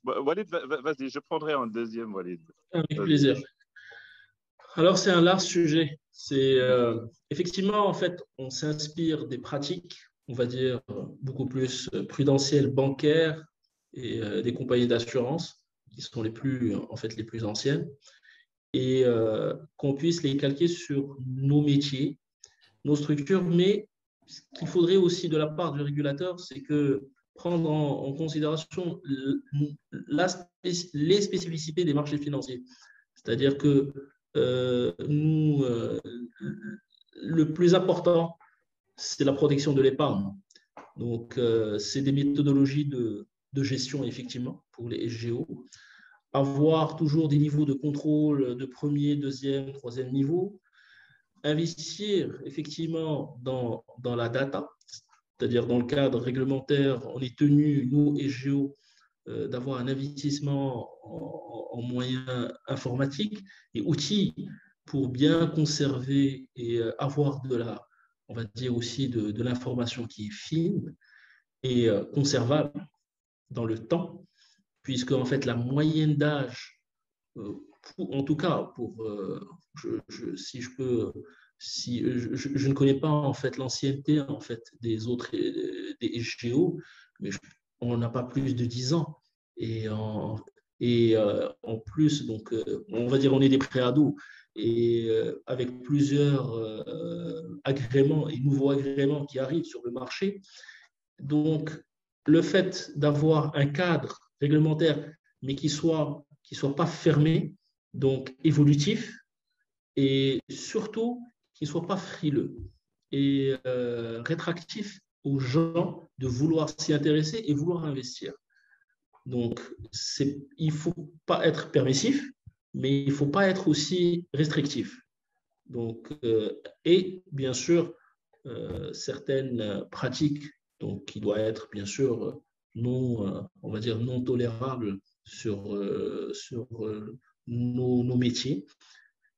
Walid, vas-y, je prendrai un deuxième, Walid. Avec plaisir. Alors, c'est un large sujet. Effectivement, en fait, on s'inspire des pratiques, on va dire, beaucoup plus prudentielles, bancaires et des compagnies d'assurance qui sont les plus anciennes, et qu'on puisse les calquer sur nos métiers, nos structures, mais ce qu'il faudrait aussi de la part du régulateur, c'est que prendre en considération les spécificités des marchés financiers. C'est-à-dire que le plus important, c'est la protection de l'épargne. Donc, c'est des méthodologies de gestion, effectivement, pour les SGO. Avoir toujours des niveaux de contrôle de premier, deuxième, troisième niveau. Investir, effectivement, dans la data, c'est-à-dire dans le cadre réglementaire, on est tenu, nous, SGO, d'avoir un investissement en moyens informatiques et outils pour bien conserver et avoir on va dire aussi de l'information qui est fine et conservable dans le temps, puisque en fait la moyenne d'âge, en tout cas je ne connais pas en fait l'ancienneté en fait des autres des SGO, mais on n'a pas plus de 10 ans en plus donc on va dire on est des pré-ados et avec plusieurs agréments et nouveaux agréments qui arrivent sur le marché. Donc, le fait d'avoir un cadre réglementaire, mais qui soit pas fermé, donc évolutif, et surtout qui soit pas frileux et rétractif aux gens de vouloir s'y intéresser et vouloir investir. Donc, il faut pas être permissif, mais il faut pas être aussi restrictif. Donc, et bien sûr, certaines pratiques donc, qui doit être bien sûr non, on va dire non tolérable sur nos métiers.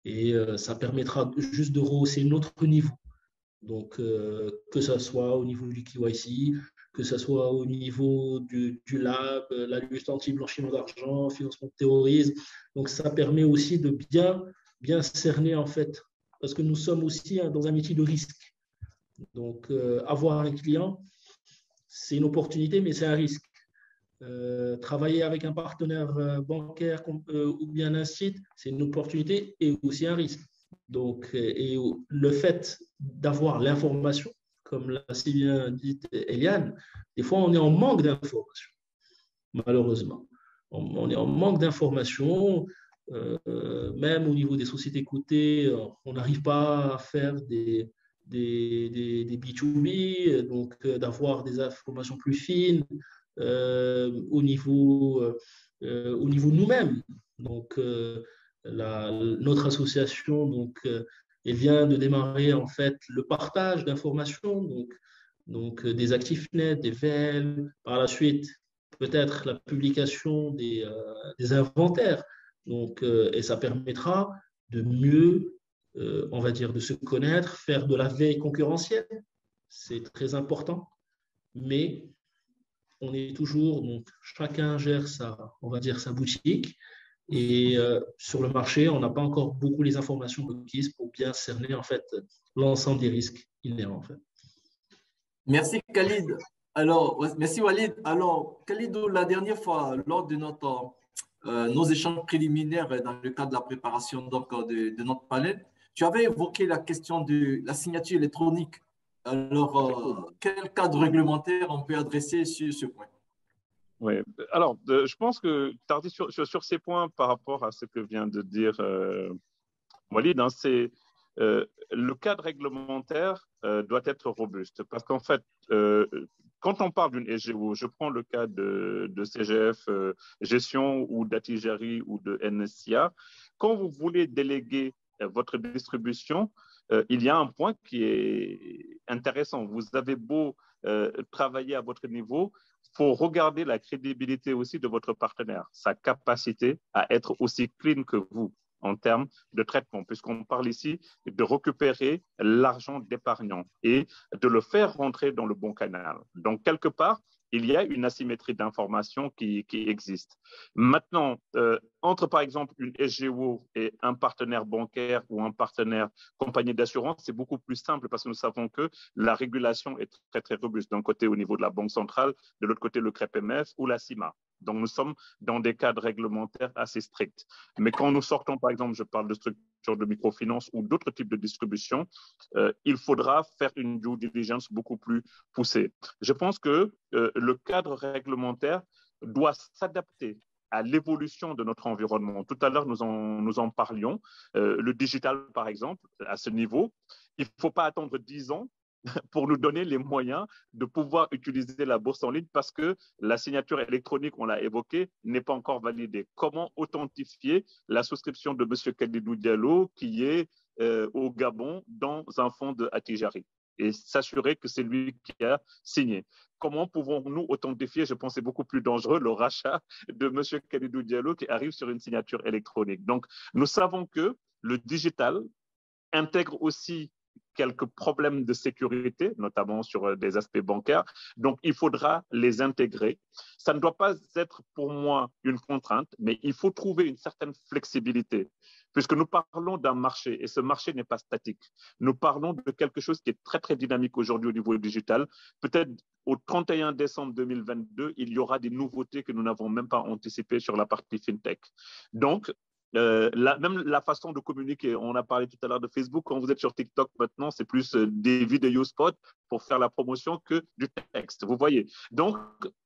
Et ça permettra juste de rehausser notre niveau. Donc, que ce soit au niveau du KYC, que ce soit au niveau du lab, la lutte anti-blanchiment d'argent, financement de terrorisme. Donc, ça permet aussi de bien cerner, en fait, parce que nous sommes aussi dans un métier de risque. Donc, avoir un client, c'est une opportunité, mais c'est un risque. Travailler avec un partenaire bancaire ou bien un site, c'est une opportunité et aussi un risque. Donc, et le fait d'avoir l'information, comme l'a si bien dit Eliane, des fois on est en manque d'information, malheureusement. On est en manque d'information, même au niveau des sociétés cotées, on n'arrive pas à faire des B2B, donc d'avoir des informations plus fines au niveau nous-mêmes. Donc, notre association, donc, elle vient de démarrer en fait le partage d'informations, donc des actifs nets, des VL, par la suite peut-être la publication des inventaires. Donc, et ça permettra de mieux, on va dire, de se connaître, faire de la veille concurrentielle, c'est très important, mais on est toujours, donc chacun gère on va dire, sa boutique. Et sur le marché, on n'a pas encore beaucoup les informations requises pour bien cerner en fait l'ensemble des risques inhérents. En fait. Merci Khalid. Alors, merci Walid. Alors, Khalid, la dernière fois, lors de nos échanges préliminaires dans le cadre de la préparation donc, de notre panel, tu avais évoqué la question de la signature électronique. Alors, quel cadre réglementaire on peut adresser sur ce point? Oui, alors je pense que Tardy sur ces points par rapport à ce que vient de dire Walid, hein, c'est le cadre réglementaire doit être robuste parce qu'en fait, quand on parle d'une SGO, je prends le cas de CGF Gestion ou d'Atigeri ou de NSIA, quand vous voulez déléguer votre distribution, il y a un point qui est intéressant. Vous avez beau travailler à votre niveau, il faut regarder la crédibilité aussi de votre partenaire, sa capacité à être aussi clean que vous en termes de traitement, puisqu'on parle ici de récupérer l'argent d'épargnants et de le faire rentrer dans le bon canal. Donc, quelque part, il y a une asymétrie d'information qui existe. Maintenant, entre par exemple une SGO et un partenaire bancaire ou un partenaire compagnie d'assurance, c'est beaucoup plus simple parce que nous savons que la régulation est très, très robuste. D'un côté, au niveau de la Banque centrale, de l'autre côté, le CREPMF ou la CIMA. Donc, nous sommes dans des cadres réglementaires assez stricts. Mais quand nous sortons, par exemple, je parle de structures de microfinance ou d'autres types de distribution, il faudra faire une due diligence beaucoup plus poussée. Je pense que le cadre réglementaire doit s'adapter à l'évolution de notre environnement. Tout à l'heure, nous en parlions. Le digital, par exemple, à ce niveau, il ne faut pas attendre 10 ans pour nous donner les moyens de pouvoir utiliser la bourse en ligne parce que la signature électronique, on l'a évoqué, n'est pas encore validée. Comment authentifier la souscription de M. Kalidou Diallo qui est au Gabon dans un fonds de Attijari et s'assurer que c'est lui qui a signé? Comment pouvons-nous authentifier, je pense que c'est beaucoup plus dangereux, le rachat de M. Kalidou Diallo qui arrive sur une signature électronique? Donc, nous savons que le digital intègre aussi quelques problèmes de sécurité, notamment sur des aspects bancaires. Donc, il faudra les intégrer. Ça ne doit pas être pour moi une contrainte, mais il faut trouver une certaine flexibilité, puisque nous parlons d'un marché et ce marché n'est pas statique. Nous parlons de quelque chose qui est très, très dynamique aujourd'hui au niveau digital. Peut-être au 31 décembre 2022, il y aura des nouveautés que nous n'avons même pas anticipées sur la partie FinTech. Donc, même la façon de communiquer, on a parlé tout à l'heure de Facebook, quand vous êtes sur TikTok maintenant, c'est plus des vidéos spots pour faire la promotion que du texte, vous voyez. Donc,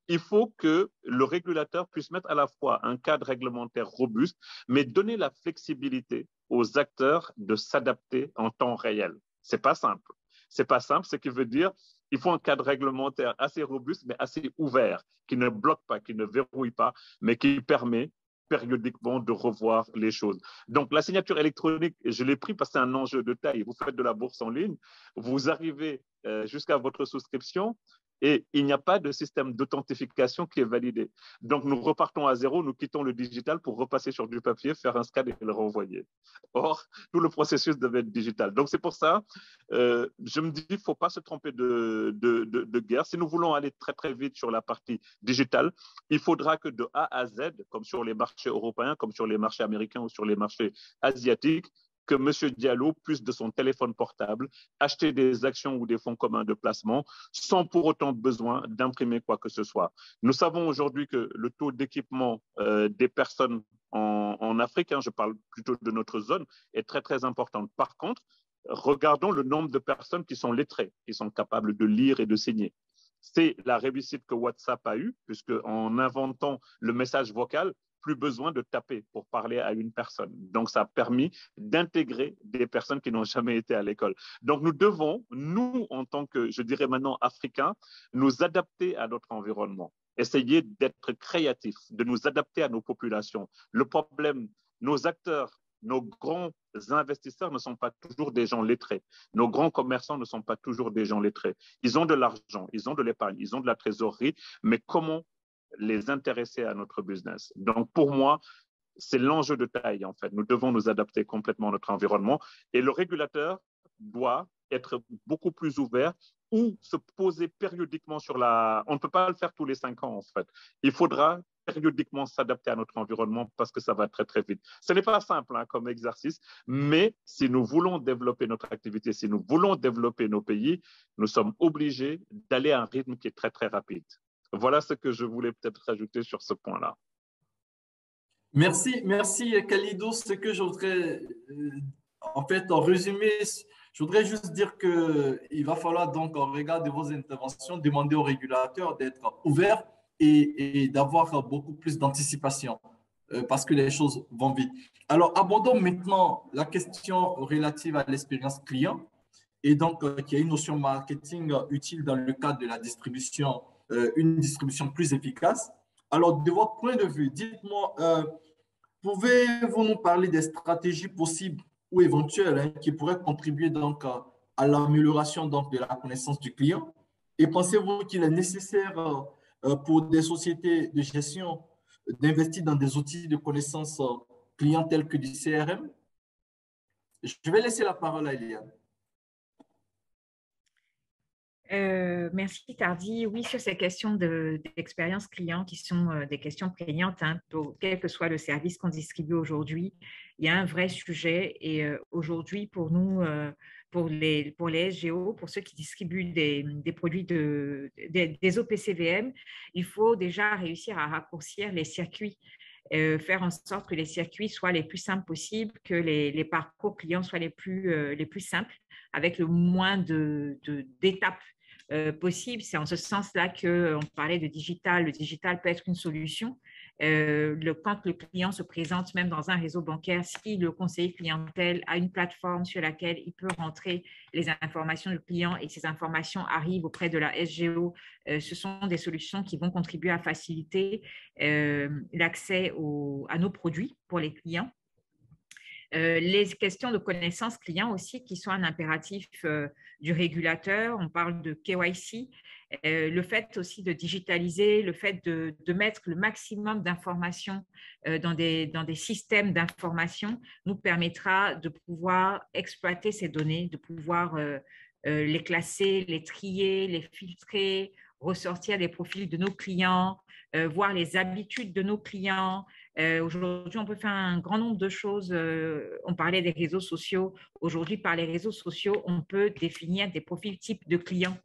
il faut que le régulateur puisse mettre à la fois un cadre réglementaire robuste, mais donner la flexibilité aux acteurs de s'adapter en temps réel. C'est pas simple. C'est pas simple, ce qui veut dire il faut un cadre réglementaire assez robuste, mais assez ouvert, qui ne bloque pas, qui ne verrouille pas, mais qui permet périodiquement de revoir les choses. Donc, la signature électronique, je l'ai pris parce que c'est un enjeu de taille. Vous faites de la bourse en ligne, vous arrivez jusqu'à votre souscription et il n'y a pas de système d'authentification qui est validé. Donc, nous repartons à zéro, nous quittons le digital pour repasser sur du papier, faire un scan et le renvoyer. Or, tout le processus devait être digital. Donc, c'est pour ça, je me dis, il ne faut pas se tromper de guerre. Si nous voulons aller très, très vite sur la partie digitale, il faudra que de A à Z, comme sur les marchés européens, comme sur les marchés américains ou sur les marchés asiatiques, que M. Diallo puisse de son téléphone portable acheter des actions ou des fonds communs de placement sans pour autant besoin d'imprimer quoi que ce soit. Nous savons aujourd'hui que le taux d'équipement des personnes en Afrique, je parle plutôt de notre zone, est très, très important. Par contre, regardons le nombre de personnes qui sont lettrées, qui sont capables de lire et de signer. C'est la réussite que WhatsApp a eue, puisque en inventant le message vocal, plus besoin de taper pour parler à une personne. Donc, ça a permis d'intégrer des personnes qui n'ont jamais été à l'école. Donc, nous devons, nous, en tant que, je dirais maintenant, Africains, nous adapter à notre environnement, essayer d'être créatifs, de nous adapter à nos populations. Le problème, nos acteurs, nos grands investisseurs ne sont pas toujours des gens lettrés. Nos grands commerçants ne sont pas toujours des gens lettrés. Ils ont de l'argent, ils ont de l'épargne, ils ont de la trésorerie, mais comment les intéresser à notre business? Donc, pour moi, c'est l'enjeu de taille, en fait. Nous devons nous adapter complètement à notre environnement et le régulateur doit être beaucoup plus ouvert ou se poser périodiquement sur la… On ne peut pas le faire tous les 5 ans, en fait. Il faudra périodiquement s'adapter à notre environnement parce que ça va très, très vite. Ce n'est pas simple comme exercice, mais si nous voulons développer notre activité, si nous voulons développer nos pays, nous sommes obligés d'aller à un rythme qui est très, très rapide. Voilà ce que je voulais peut-être rajouter sur ce point-là. Merci Khalidou. Ce que je voudrais, en fait, en résumé, je voudrais juste dire qu'il va falloir donc, en regard de vos interventions, demander aux régulateurs d'être ouverts et d'avoir beaucoup plus d'anticipation parce que les choses vont vite. Alors, abordons maintenant la question relative à l'expérience client et donc qui est une notion marketing utile dans le cadre de la distribution, une distribution plus efficace. Alors, de votre point de vue, dites-moi, pouvez-vous nous parler des stratégies possibles ou éventuelles qui pourraient contribuer donc à l'amélioration donc de la connaissance du client? Et pensez-vous qu'il est nécessaire pour des sociétés de gestion d'investir dans des outils de connaissance client tels que du CRM? Je vais laisser la parole à Eliane. Merci Tardy. Oui, sur ces questions d'expérience client qui sont des questions prégnantes, quel que soit le service qu'on distribue aujourd'hui, il y a un vrai sujet et aujourd'hui pour nous, pour les SGO, pour ceux qui distribuent des produits des OPCVM, il faut déjà réussir à raccourcir les circuits. Faire en sorte que les circuits soient les plus simples possibles, que les parcours clients soient les plus simples, avec le moins d'étapes possible. C'est en ce sens-là qu'on parlait de digital. Le digital peut être une solution. Quand le client se présente même dans un réseau bancaire, si le conseiller clientèle a une plateforme sur laquelle il peut rentrer les informations du client et ces informations arrivent auprès de la SGO, ce sont des solutions qui vont contribuer à faciliter l'accès à nos produits pour les clients. Les questions de connaissance client aussi qui sont un impératif du régulateur. On parle de KYC Le fait aussi de digitaliser, le fait de mettre le maximum d'informations dans des systèmes d'information nous permettra de pouvoir exploiter ces données, de pouvoir les classer, les trier, les filtrer, ressortir des profils de nos clients, voir les habitudes de nos clients. Aujourd'hui, on peut faire un grand nombre de choses. On parlait des réseaux sociaux. Aujourd'hui, par les réseaux sociaux, on peut définir des profils types de clients.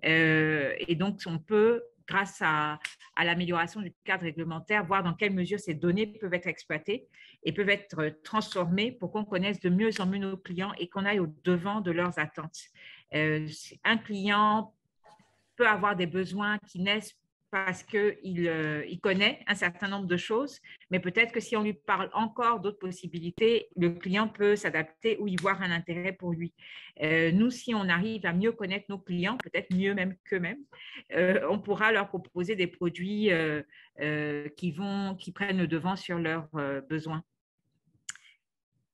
Et donc, on peut, grâce à l'amélioration du cadre réglementaire, voir dans quelle mesure ces données peuvent être exploitées et peuvent être transformées pour qu'on connaisse de mieux en mieux nos clients et qu'on aille au-devant de leurs attentes. Un client peut avoir des besoins qui naissent parce qu'il connaît un certain nombre de choses, mais peut-être que si on lui parle encore d'autres possibilités, le client peut s'adapter ou y voir un intérêt pour lui. Nous, si on arrive à mieux connaître nos clients, peut-être mieux même qu'eux-mêmes, on pourra leur proposer des produits qui prennent le devant sur leurs besoins.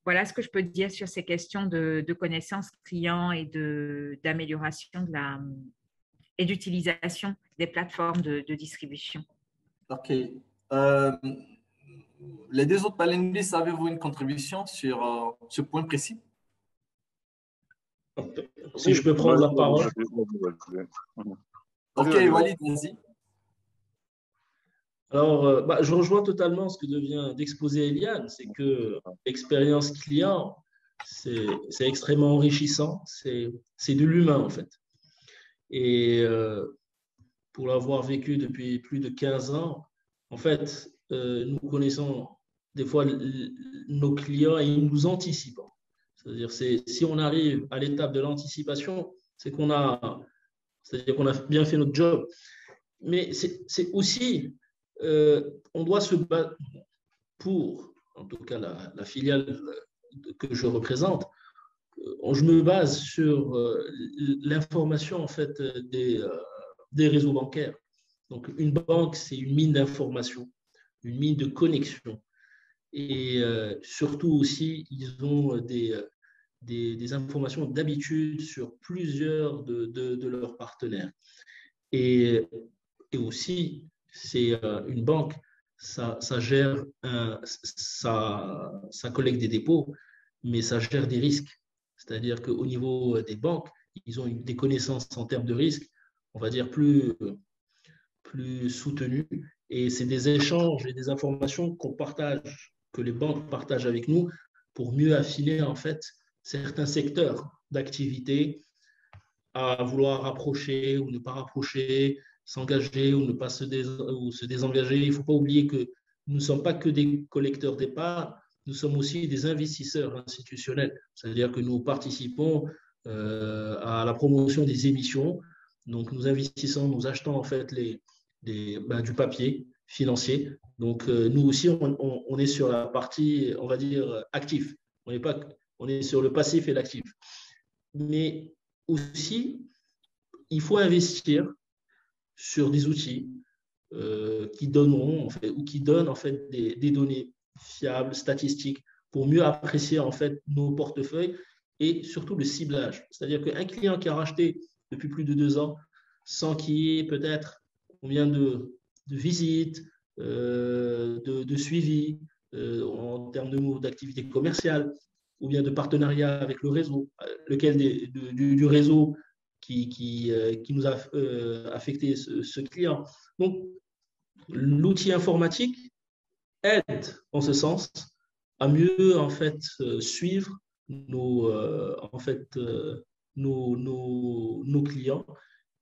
Voilà ce que je peux dire sur ces questions de connaissance client et d'amélioration et d'utilisation des plateformes de distribution. OK. Les deux autres panélistes, avez-vous une contribution sur ce point précis? Si je peux prendre la parole. OK, Walid, vas-y. Alors, je rejoins totalement ce que vient d'exposer Eliane, c'est que l'expérience client, c'est extrêmement enrichissant, c'est de l'humain en fait. Et pour l'avoir vécu depuis plus de 15 ans, en fait, nous connaissons des fois nos clients et ils nous anticipent. C'est-à-dire, si on arrive à l'étape de l'anticipation, c'est-à-dire qu'on a bien fait notre job. Mais c'est aussi, on doit se battre pour, en tout cas la filiale que je représente, je me base sur l'information en fait des réseaux bancaires. Donc, une banque, c'est une mine d'informations, une mine de connexion. Et surtout aussi, ils ont des informations d'habitude sur plusieurs de leurs partenaires. Et aussi, c'est une banque, ça gère, ça collecte des dépôts, mais ça gère des risques. C'est-à-dire qu'au niveau des banques, ils ont des connaissances en termes de risques, on va dire, plus soutenues. Et c'est des échanges et des informations que les banques partagent avec nous pour mieux affiner en fait certains secteurs d'activité à vouloir rapprocher ou ne pas rapprocher, s'engager ou ne pas se désengager. Il ne faut pas oublier que nous ne sommes pas que des collecteurs d'épargne, nous sommes aussi des investisseurs institutionnels. C'est-à-dire que nous participons à la promotion des émissions. Donc, nous investissons, nous achetons en fait du papier financier. Donc, nous aussi, on est sur la partie, on va dire, actif. On est sur le passif et l'actif. Mais aussi, il faut investir sur des outils qui donneront en fait, ou qui donnent en fait des données fiables, statistiques, pour mieux apprécier en fait nos portefeuilles et surtout le ciblage. C'est-à-dire qu'un client qui a racheté depuis plus de 2 ans, sans qu'il y ait peut-être combien de visites, de suivi en termes d'activité commerciale, ou bien de partenariat avec le réseau, lequel du réseau qui nous a affecté ce client. Donc, l'outil informatique aide en ce sens à mieux en fait suivre nos clients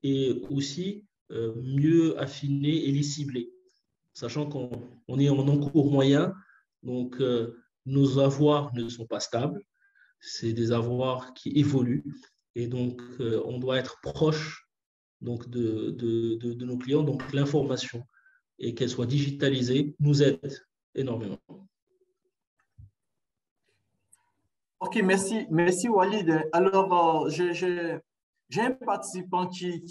et aussi mieux affiner et les cibler, sachant qu'on est en encours moyen, donc nos avoirs ne sont pas stables, c'est des avoirs qui évoluent et donc on doit être proche donc, de nos clients. Donc l'information et qu'elle soit digitalisée nous aide énormément. OK, merci Walid. Alors, j'ai un participant qui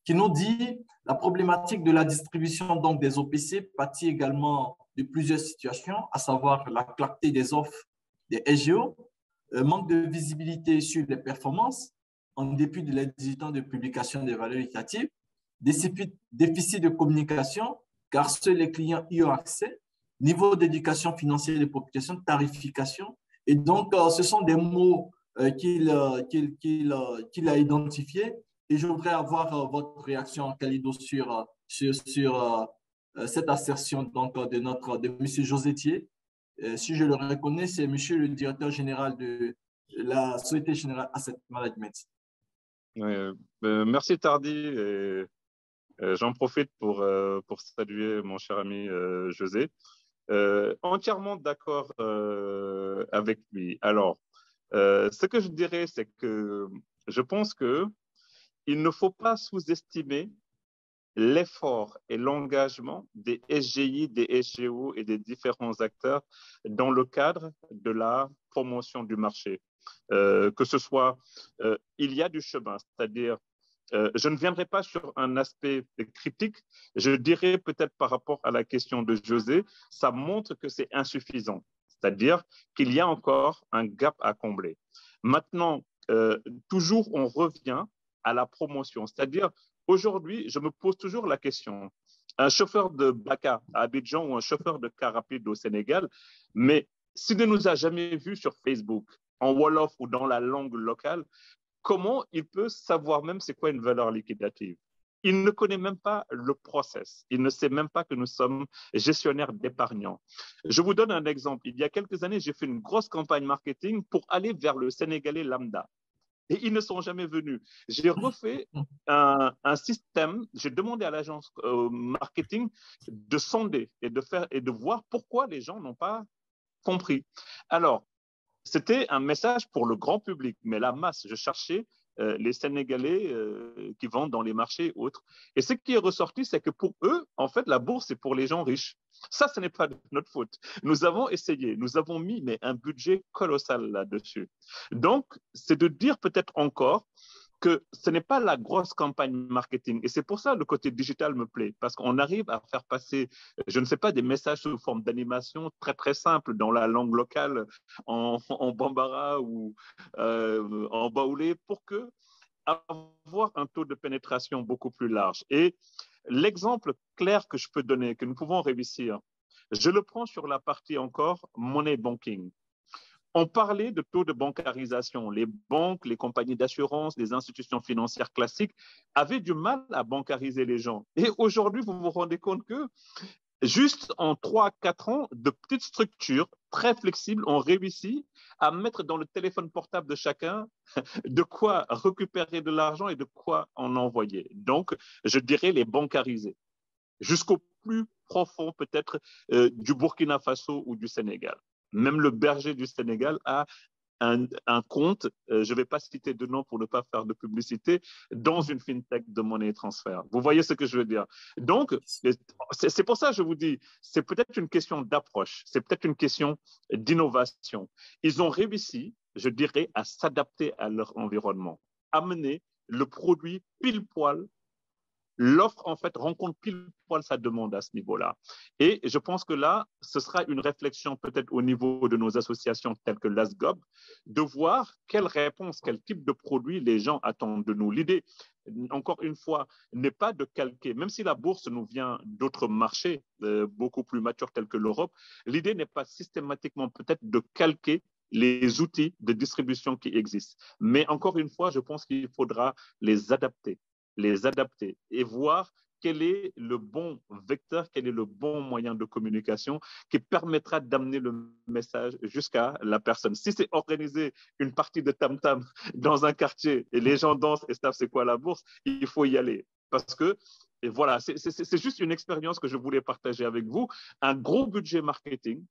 nous dit la problématique de la distribution donc, des OPC partit également de plusieurs situations, à savoir la clarté des offres des SGO, manque de visibilité sur les performances, en dépit de l'aide 18 ans de publication des valeurs éducatives, déficit de communication, car seuls les clients y ont accès, niveau d'éducation financière des populations, tarification. Et donc, ce sont des mots qu'il a identifiés. Et je voudrais avoir votre réaction, Khalidou, sur cette assertion donc, de M. Josetier. Si je le reconnais, c'est M. le directeur général de la Société Générale Asset Management. Merci Tardy. J'en profite pour saluer mon cher ami José. Entièrement d'accord avec lui. Alors, ce que je dirais, c'est que je pense qu'il ne faut pas sous-estimer l'effort et l'engagement des SGI, des SGO et des différents acteurs dans le cadre de la promotion du marché. Que ce soit, il y a du chemin, c'est-à-dire je ne viendrai pas sur un aspect critique, je dirais peut-être par rapport à la question de José, ça montre que c'est insuffisant, c'est-à-dire qu'il y a encore un gap à combler. Maintenant, toujours on revient à la promotion, c'est-à-dire aujourd'hui, je me pose toujours la question, un chauffeur de Baka à Abidjan ou un chauffeur de car rapide au Sénégal, mais s'il ne nous a jamais vus sur Facebook, en Wolof ou dans la langue locale, comment il peut savoir même c'est quoi une valeur liquidative? Il ne connaît même pas le process. Il ne sait même pas que nous sommes gestionnaires d'épargnants. Je vous donne un exemple. Il y a quelques années, j'ai fait une grosse campagne marketing pour aller vers le Sénégalais lambda. Et ils ne sont jamais venus. J'ai refait un système. J'ai demandé à l'agence marketing de sonder et de voir pourquoi les gens n'ont pas compris. Alors, c'était un message pour le grand public, mais la masse, je cherchais les Sénégalais qui vendent dans les marchés et autres. Et ce qui est ressorti, c'est que pour eux, en fait, la bourse, c'est pour les gens riches. Ça, ce n'est pas de notre faute. Nous avons essayé, nous avons mis un budget colossal là-dessus. Donc, c'est de dire peut-être encore que ce n'est pas la grosse campagne marketing. Et c'est pour ça que le côté digital me plaît, parce qu'on arrive à faire passer, je ne sais pas, des messages sous forme d'animation très, très simples dans la langue locale, en bambara ou en baoulé, pour avoir un taux de pénétration beaucoup plus large. Et l'exemple clair que je peux donner, que nous pouvons réussir, je le prends sur la partie encore money banking. On parlait de taux de bancarisation. Les banques, les compagnies d'assurance, les institutions financières classiques avaient du mal à bancariser les gens. Et aujourd'hui, vous vous rendez compte que juste en 3-4 ans, de petites structures très flexibles ont réussi à mettre dans le téléphone portable de chacun de quoi récupérer de l'argent et de quoi en envoyer. Donc, je dirais les bancariser jusqu'au plus profond peut-être du Burkina Faso ou du Sénégal. Même le berger du Sénégal a un compte, je ne vais pas citer de nom pour ne pas faire de publicité, dans une fintech de monnaie transfert. Vous voyez ce que je veux dire? Donc, c'est pour ça que je vous dis, c'est peut-être une question d'approche, c'est peut-être une question d'innovation. Ils ont réussi, je dirais, à s'adapter à leur environnement, amener le produit pile poil. L'offre, en fait, rencontre pile poil sa demande à ce niveau-là. Et je pense que là, ce sera une réflexion peut-être au niveau de nos associations telles que l'ASGOB, de voir quelle réponse, quel type de produit les gens attendent de nous. L'idée, encore une fois, n'est pas de calquer, même si la bourse nous vient d'autres marchés beaucoup plus matures tels que l'Europe, l'idée n'est pas systématiquement peut-être de calquer les outils de distribution qui existent. Mais encore une fois, je pense qu'il faudra les adapter et voir quel est le bon vecteur, quel est le bon moyen de communication qui permettra d'amener le message jusqu'à la personne. Si c'est organiser une partie de tam-tam dans un quartier et les gens dansent et savent c'est quoi la bourse, il faut y aller. Parce que, et voilà, c'est juste une expérience que je voulais partager avec vous. Un gros budget marketing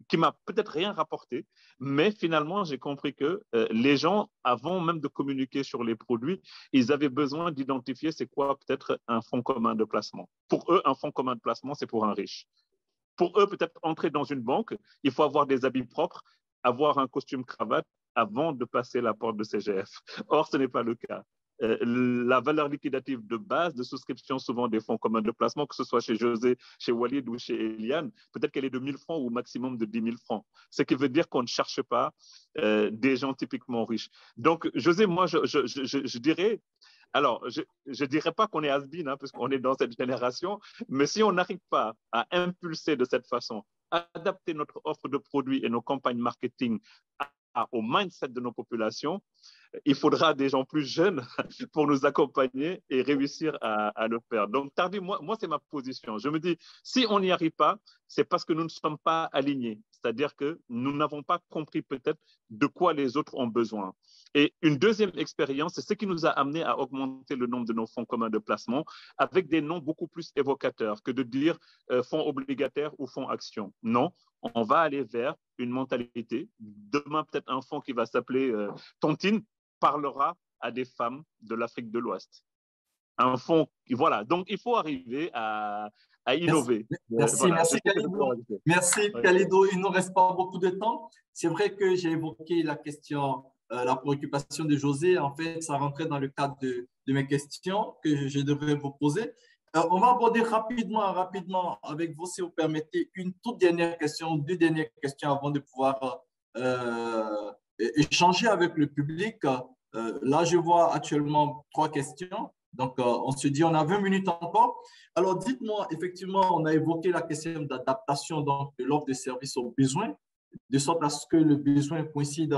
qui m'a peut-être rien rapporté, mais finalement, j'ai compris que les gens, avant même de communiquer sur les produits, ils avaient besoin d'identifier c'est quoi peut-être un fonds commun de placement. Pour eux, un fonds commun de placement, c'est pour un riche. Pour eux, peut-être entrer dans une banque, il faut avoir des habits propres, avoir un costume cravate avant de passer la porte de CGF. Or, ce n'est pas le cas. la valeur liquidative de base de souscription souvent des fonds communs de placement, que ce soit chez José, chez Walid ou chez Eliane, peut-être qu'elle est de 1 000 francs ou au maximum de 10 000 francs. Ce qui veut dire qu'on ne cherche pas des gens typiquement riches. Donc, José, moi, je dirais, alors, je ne dirais pas qu'on est has-been, hein, parce qu'on est dans cette génération, mais si on n'arrive pas à impulser de cette façon, adapter notre offre de produits et nos campagnes marketing au mindset de nos populations, il faudra des gens plus jeunes pour nous accompagner et réussir à le faire. Donc, Tardy, moi c'est ma position. Je me dis, si on n'y arrive pas, c'est parce que nous ne sommes pas alignés. C'est-à-dire que nous n'avons pas compris peut-être de quoi les autres ont besoin. Et une deuxième expérience, c'est ce qui nous a amené à augmenter le nombre de nos fonds communs de placement avec des noms beaucoup plus évocateurs que de dire fonds obligataires ou fonds actions. Non, on va aller vers une mentalité. Demain, peut-être un fonds qui va s'appeler Tontine parlera à des femmes de l'Afrique de l'Ouest. Un fonds, voilà. Donc, il faut arriver à innover. Merci, voilà. Merci Khalidou. Merci Khalidou. Il ne nous reste pas beaucoup de temps. C'est vrai que j'ai évoqué la question, la préoccupation de José. En fait, ça rentrait dans le cadre de mes questions que je devrais vous poser. On va aborder rapidement avec vous, si vous permettez, une toute dernière question, 2 dernières questions avant de pouvoir échanger avec le public. Là, je vois actuellement 3 questions. Donc, on se dit, on a 20 minutes encore. Alors, dites-moi, effectivement, on a évoqué la question d'adaptation de l'offre de service aux besoins, de sorte à ce que le besoin coïncide,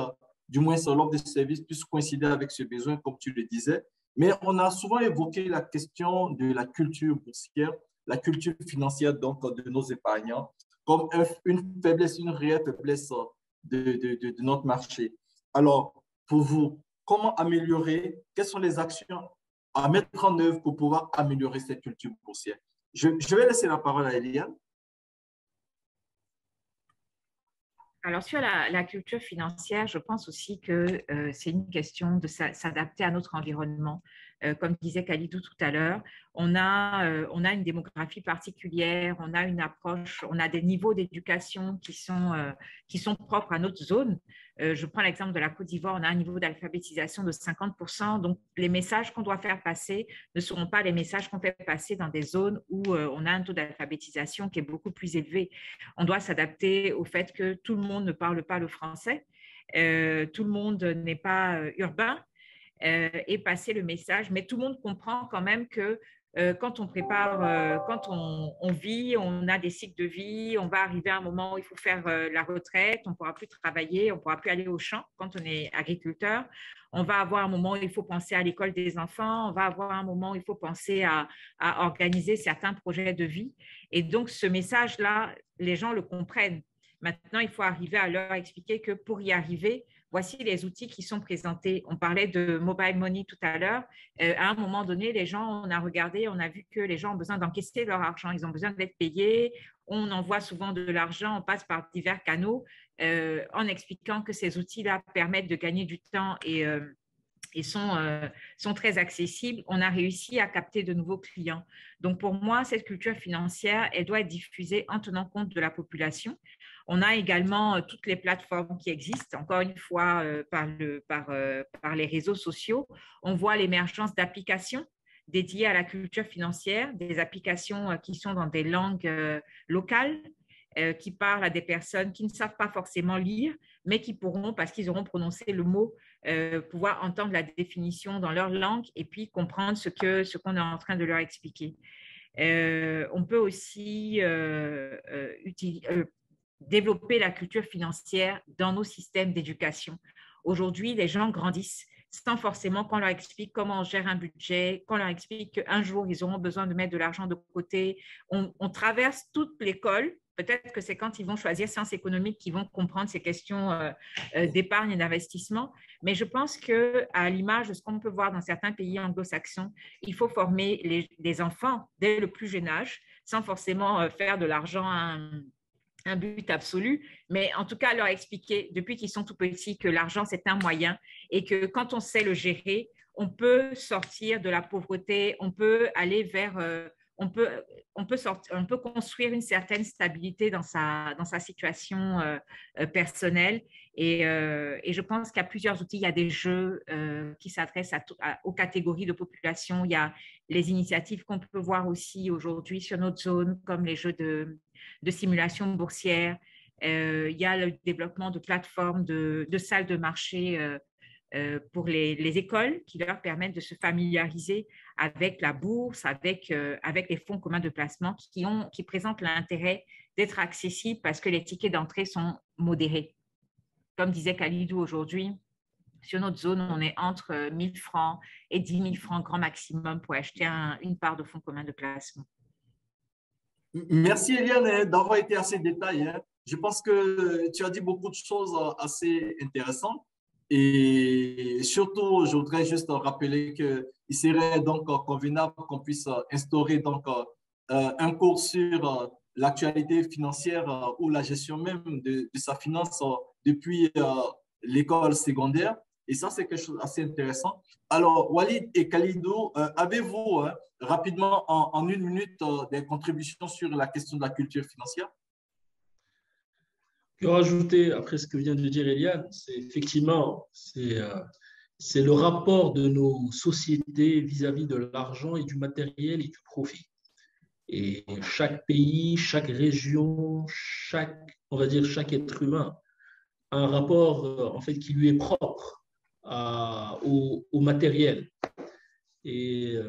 du moins l'offre de service puisse coïncider avec ce besoin, comme tu le disais. Mais on a souvent évoqué la question de la culture boursière, la culture financière donc, de nos épargnants, comme une faiblesse, une réelle faiblesse de notre marché. Alors, pour vous, comment améliorer, quelles sont les actions à mettre en œuvre pour pouvoir améliorer cette culture boursière? Je vais laisser la parole à Eliane. Alors, sur la culture financière, je pense aussi que c'est une question de s'adapter à notre environnement. Comme disait Khalidou tout à l'heure, on a une démographie particulière, on a une approche, on a des niveaux d'éducation qui sont propres à notre zone. Je prends l'exemple de la Côte d'Ivoire, on a un niveau d'alphabétisation de 50%, donc les messages qu'on doit faire passer ne seront pas les messages qu'on fait passer dans des zones où on a un taux d'alphabétisation qui est beaucoup plus élevé. On doit s'adapter au fait que tout le monde ne parle pas le français, tout le monde n'est pas urbain, et passer le message, mais tout le monde comprend quand même que quand on prépare, quand on vit, on a des cycles de vie, on va arriver à un moment où il faut faire la retraite, on ne pourra plus travailler, on ne pourra plus aller au champ quand on est agriculteur. On va avoir un moment où il faut penser à l'école des enfants, on va avoir un moment où il faut penser à organiser certains projets de vie. Et donc, ce message-là, les gens le comprennent. Maintenant, il faut arriver à leur expliquer que pour y arriver, voici les outils qui sont présentés. On parlait de mobile money tout à l'heure. À un moment donné, les gens, on a regardé, on a vu que les gens ont besoin d'encaisser leur argent. Ils ont besoin d'être payés. On envoie souvent de l'argent, on passe par divers canaux en expliquant que ces outils-là permettent de gagner du temps et sont très accessibles. On a réussi à capter de nouveaux clients. Donc, pour moi, cette culture financière, elle doit être diffusée en tenant compte de la population. On a également toutes les plateformes qui existent, encore une fois, par les réseaux sociaux. On voit l'émergence d'applications dédiées à la culture financière, des applications qui sont dans des langues locales, qui parlent à des personnes qui ne savent pas forcément lire, mais qui pourront, parce qu'ils auront prononcé le mot, pouvoir entendre la définition dans leur langue et puis comprendre ce qu'on est en train de leur expliquer. On peut aussi développer la culture financière dans nos systèmes d'éducation. Aujourd'hui, les gens grandissent sans forcément qu'on leur explique comment on gère un budget, qu'on leur explique qu'un jour, ils auront besoin de mettre de l'argent de côté. On traverse toute l'école. Peut-être que c'est quand ils vont choisir sciences économiques qu'ils vont comprendre ces questions d'épargne et d'investissement. Mais je pense qu'à l'image de ce qu'on peut voir dans certains pays anglo-saxons, il faut former les enfants dès le plus jeune âge, sans forcément faire de l'argent un but absolu, mais en tout cas leur expliquer depuis qu'ils sont tout petits que l'argent c'est un moyen et que quand on sait le gérer, on peut sortir de la pauvreté, on peut aller vers on peut construire une certaine stabilité dans sa situation personnelle. Et je pense qu'il y a plusieurs outils. Il y a des jeux qui s'adressent aux catégories de population. Il y a les initiatives qu'on peut voir aussi aujourd'hui sur notre zone, comme les jeux de simulation boursière. Il y a le développement de plateformes, de salles de marché pour les écoles qui leur permettent de se familiariser avec la bourse, avec les fonds communs de placement qui présentent l'intérêt d'être accessibles parce que les tickets d'entrée sont modérés. Comme disait Khalidou aujourd'hui, sur notre zone, on est entre 1 000 francs et 10 000 francs grand maximum pour acheter une part de fonds communs de placement. Merci Eliane d'avoir été assez détaillée. Je pense que tu as dit beaucoup de choses assez intéressantes. Et surtout, je voudrais juste rappeler qu'il serait donc convenable qu'on puisse instaurer donc un cours sur l'actualité financière ou la gestion même de sa finance depuis l'école secondaire. Et ça, c'est quelque chose d'assez intéressant. Alors, Walid et Khalidou, avez-vous rapidement en 1 minute des contributions sur la question de la culture financière? Que rajouter après ce que vient de dire Eliane, c'est effectivement c'est le rapport de nos sociétés vis-à-vis de l'argent et du matériel et du profit. Et chaque pays, chaque région, on va dire chaque être humain a un rapport en fait qui lui est propre au matériel. Et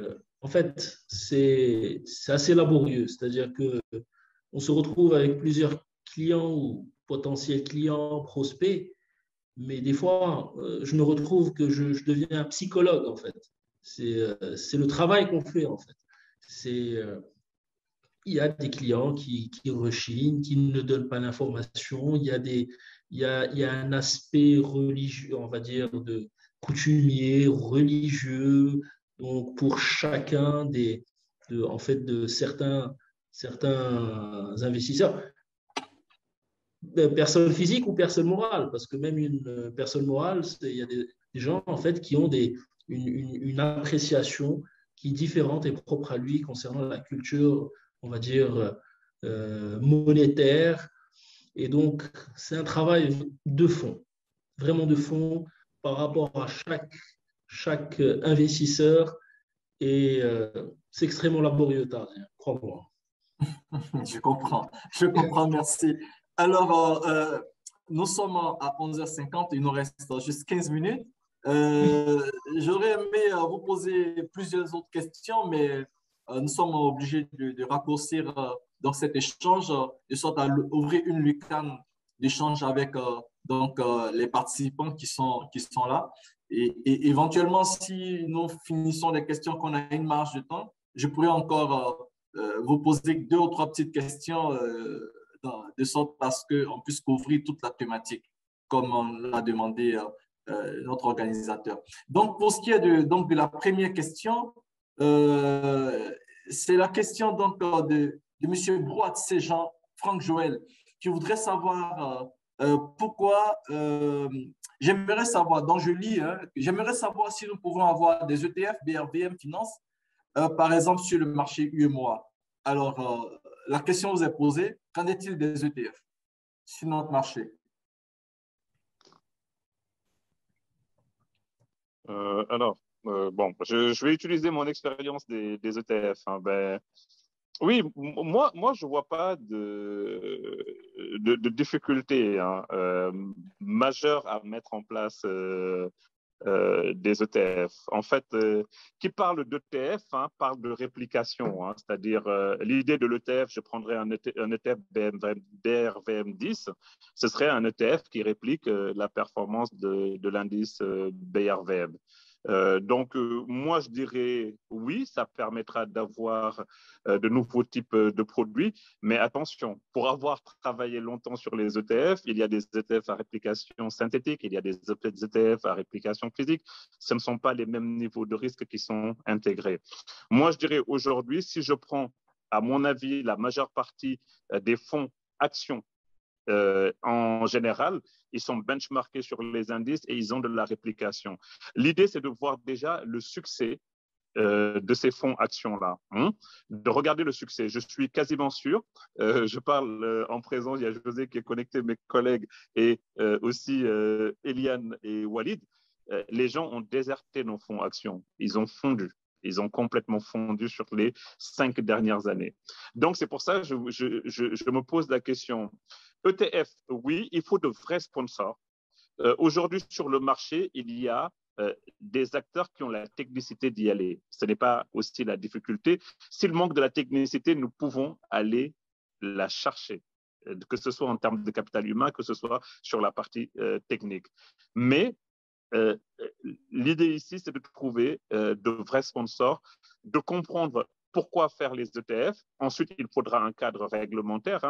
en fait, c'est assez laborieux, c'est-à-dire que on se retrouve avec plusieurs clients ou potentiels clients, prospects, mais des fois, je me retrouve que je deviens un psychologue, en fait. C'est le travail qu'on fait, en fait. Il y a des clients qui rechignent, qui ne donnent pas l'information, il y a un aspect religieux, on va dire, de coutumier, religieux, donc pour chacun de certains investisseurs. Personne physique ou personne morale, parce que même une personne morale, il y a des gens en fait qui ont une appréciation qui est différente et propre à lui concernant la culture, on va dire, monétaire. Et donc, c'est un travail de fond, vraiment de fond par rapport à chaque investisseur. Et c'est extrêmement laborieux, crois-moi. Je comprends, merci. Alors, nous sommes à 11h50, il nous reste juste 15 minutes. J'aurais aimé vous poser plusieurs autres questions, mais nous sommes obligés de raccourcir dans cet échange, de sorte à ouvrir une lucarne d'échange avec les participants qui sont là. Et éventuellement, si nous finissons les questions, qu'on a une marge de temps, je pourrais encore vous poser 2 ou 3 petites questions de sorte à ce qu'on puisse couvrir toute la thématique, comme on l'a demandé notre organisateur. Donc, pour ce qui est de la première question, c'est la question donc, de M. Brouat-Séjean, Franck Joël, qui voudrait savoir pourquoi, j'aimerais savoir, donc je lis, j'aimerais savoir si nous pouvons avoir des ETF BRVM Finance, par exemple sur le marché UEMOA. Alors, la question vous est posée, qu'en est-il des ETF sur notre marché? Bon, je vais utiliser mon expérience des ETF. Oui, moi, je ne vois pas de difficulté majeure à mettre en place des ETF. En fait, qui parle d'ETF parle de réplication, c'est-à-dire l'idée de l'ETF, je prendrais un ETF BRVM10, ce serait un ETF qui réplique la performance de l'indice BRVM. Donc, moi, je dirais oui, ça permettra d'avoir de nouveaux types de produits, mais attention, pour avoir travaillé longtemps sur les ETF, il y a des ETF à réplication synthétique, il y a des ETF à réplication physique, ce ne sont pas les mêmes niveaux de risque qui sont intégrés. Moi, je dirais aujourd'hui, si je prends, à mon avis, la majeure partie des fonds actions en général, ils sont benchmarkés sur les indices et ils ont de la réplication. L'idée, c'est de voir déjà le succès de ces fonds actions-là, de regarder le succès. Je suis quasiment sûr, je parle en présence, il y a José qui est connecté, mes collègues, et aussi Eliane et Walid, les gens ont déserté nos fonds actions, ils ont fondu. Ils ont complètement fondu sur les 5 dernières années. Donc, c'est pour ça que je me pose la question. ETF, oui, il faut de vrais sponsors. Aujourd'hui, sur le marché, il y a des acteurs qui ont la technicité d'y aller. Ce n'est pas aussi la difficulté. S'il manque de la technicité, nous pouvons aller la chercher, que ce soit en termes de capital humain, que ce soit sur la partie technique. Mais l'idée ici, c'est de trouver de vrais sponsors, de comprendre pourquoi faire les ETF. Ensuite, il faudra un cadre réglementaire.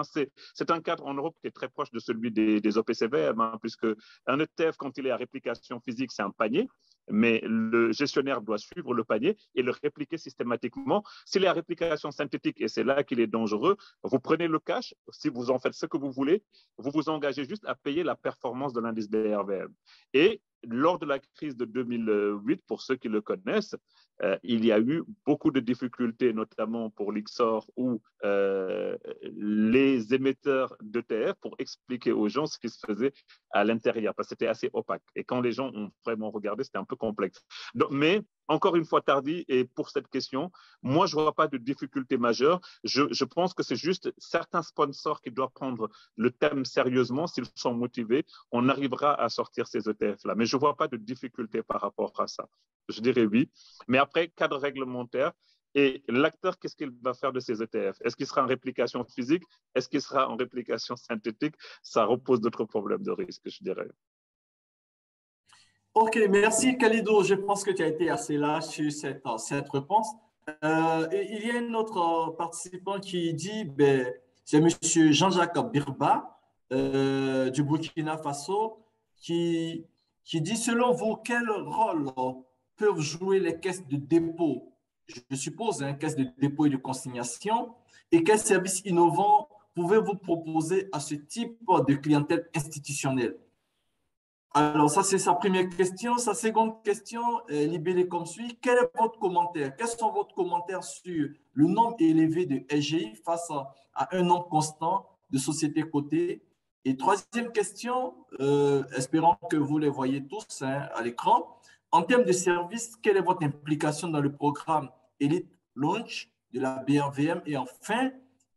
C'est un cadre en Europe qui est très proche de celui des OPCVM, puisque un ETF, quand il est à réplication physique, c'est un panier, mais le gestionnaire doit suivre le panier et le répliquer systématiquement. S'il est à réplication synthétique, et c'est là qu'il est dangereux, vous prenez le cash, si vous en faites ce que vous voulez, vous vous engagez juste à payer la performance de l'indice BRVM. Et lors de la crise de 2008, pour ceux qui le connaissent, il y a eu beaucoup de difficultés, notamment pour l'IXOR ou les émetteurs d'ETF, pour expliquer aux gens ce qui se faisait à l'intérieur, parce que c'était assez opaque. Et quand les gens ont vraiment regardé, c'était un peu complexe. Donc, mais encore une fois, Tardy, et pour cette question, moi, je ne vois pas de difficulté majeure. Je pense que c'est juste certains sponsors qui doivent prendre le thème sérieusement. S'ils sont motivés, on arrivera à sortir ces ETF-là. Mais je ne vois pas de difficulté par rapport à ça. Je dirais oui. Mais après, cadre réglementaire, et l'acteur, qu'est-ce qu'il va faire de ces ETF? Est-ce qu'il sera en réplication physique? Est-ce qu'il sera en réplication synthétique? Ça repose d'autres problèmes de risque, je dirais. Ok, merci Khalidou. Je pense que tu as été assez large sur cette réponse. Il y a un autre participant qui dit, c'est M. Jean-Jacques Birba du Burkina Faso qui dit, selon vous, quel rôle peuvent jouer les caisses de dépôt, je suppose, caisses de dépôt et de consignation, et quels services innovants pouvez-vous proposer à ce type de clientèle institutionnelle? Alors, ça, c'est sa première question. Sa seconde question est libellée comme suit. Quel est votre commentaire? Quels sont vos commentaires sur le nombre élevé de SGI face à un nombre constant de sociétés cotées? Et troisième question, espérons que vous les voyez tous à l'écran. En termes de services, quelle est votre implication dans le programme Elite Launch de la BRVM? Et enfin,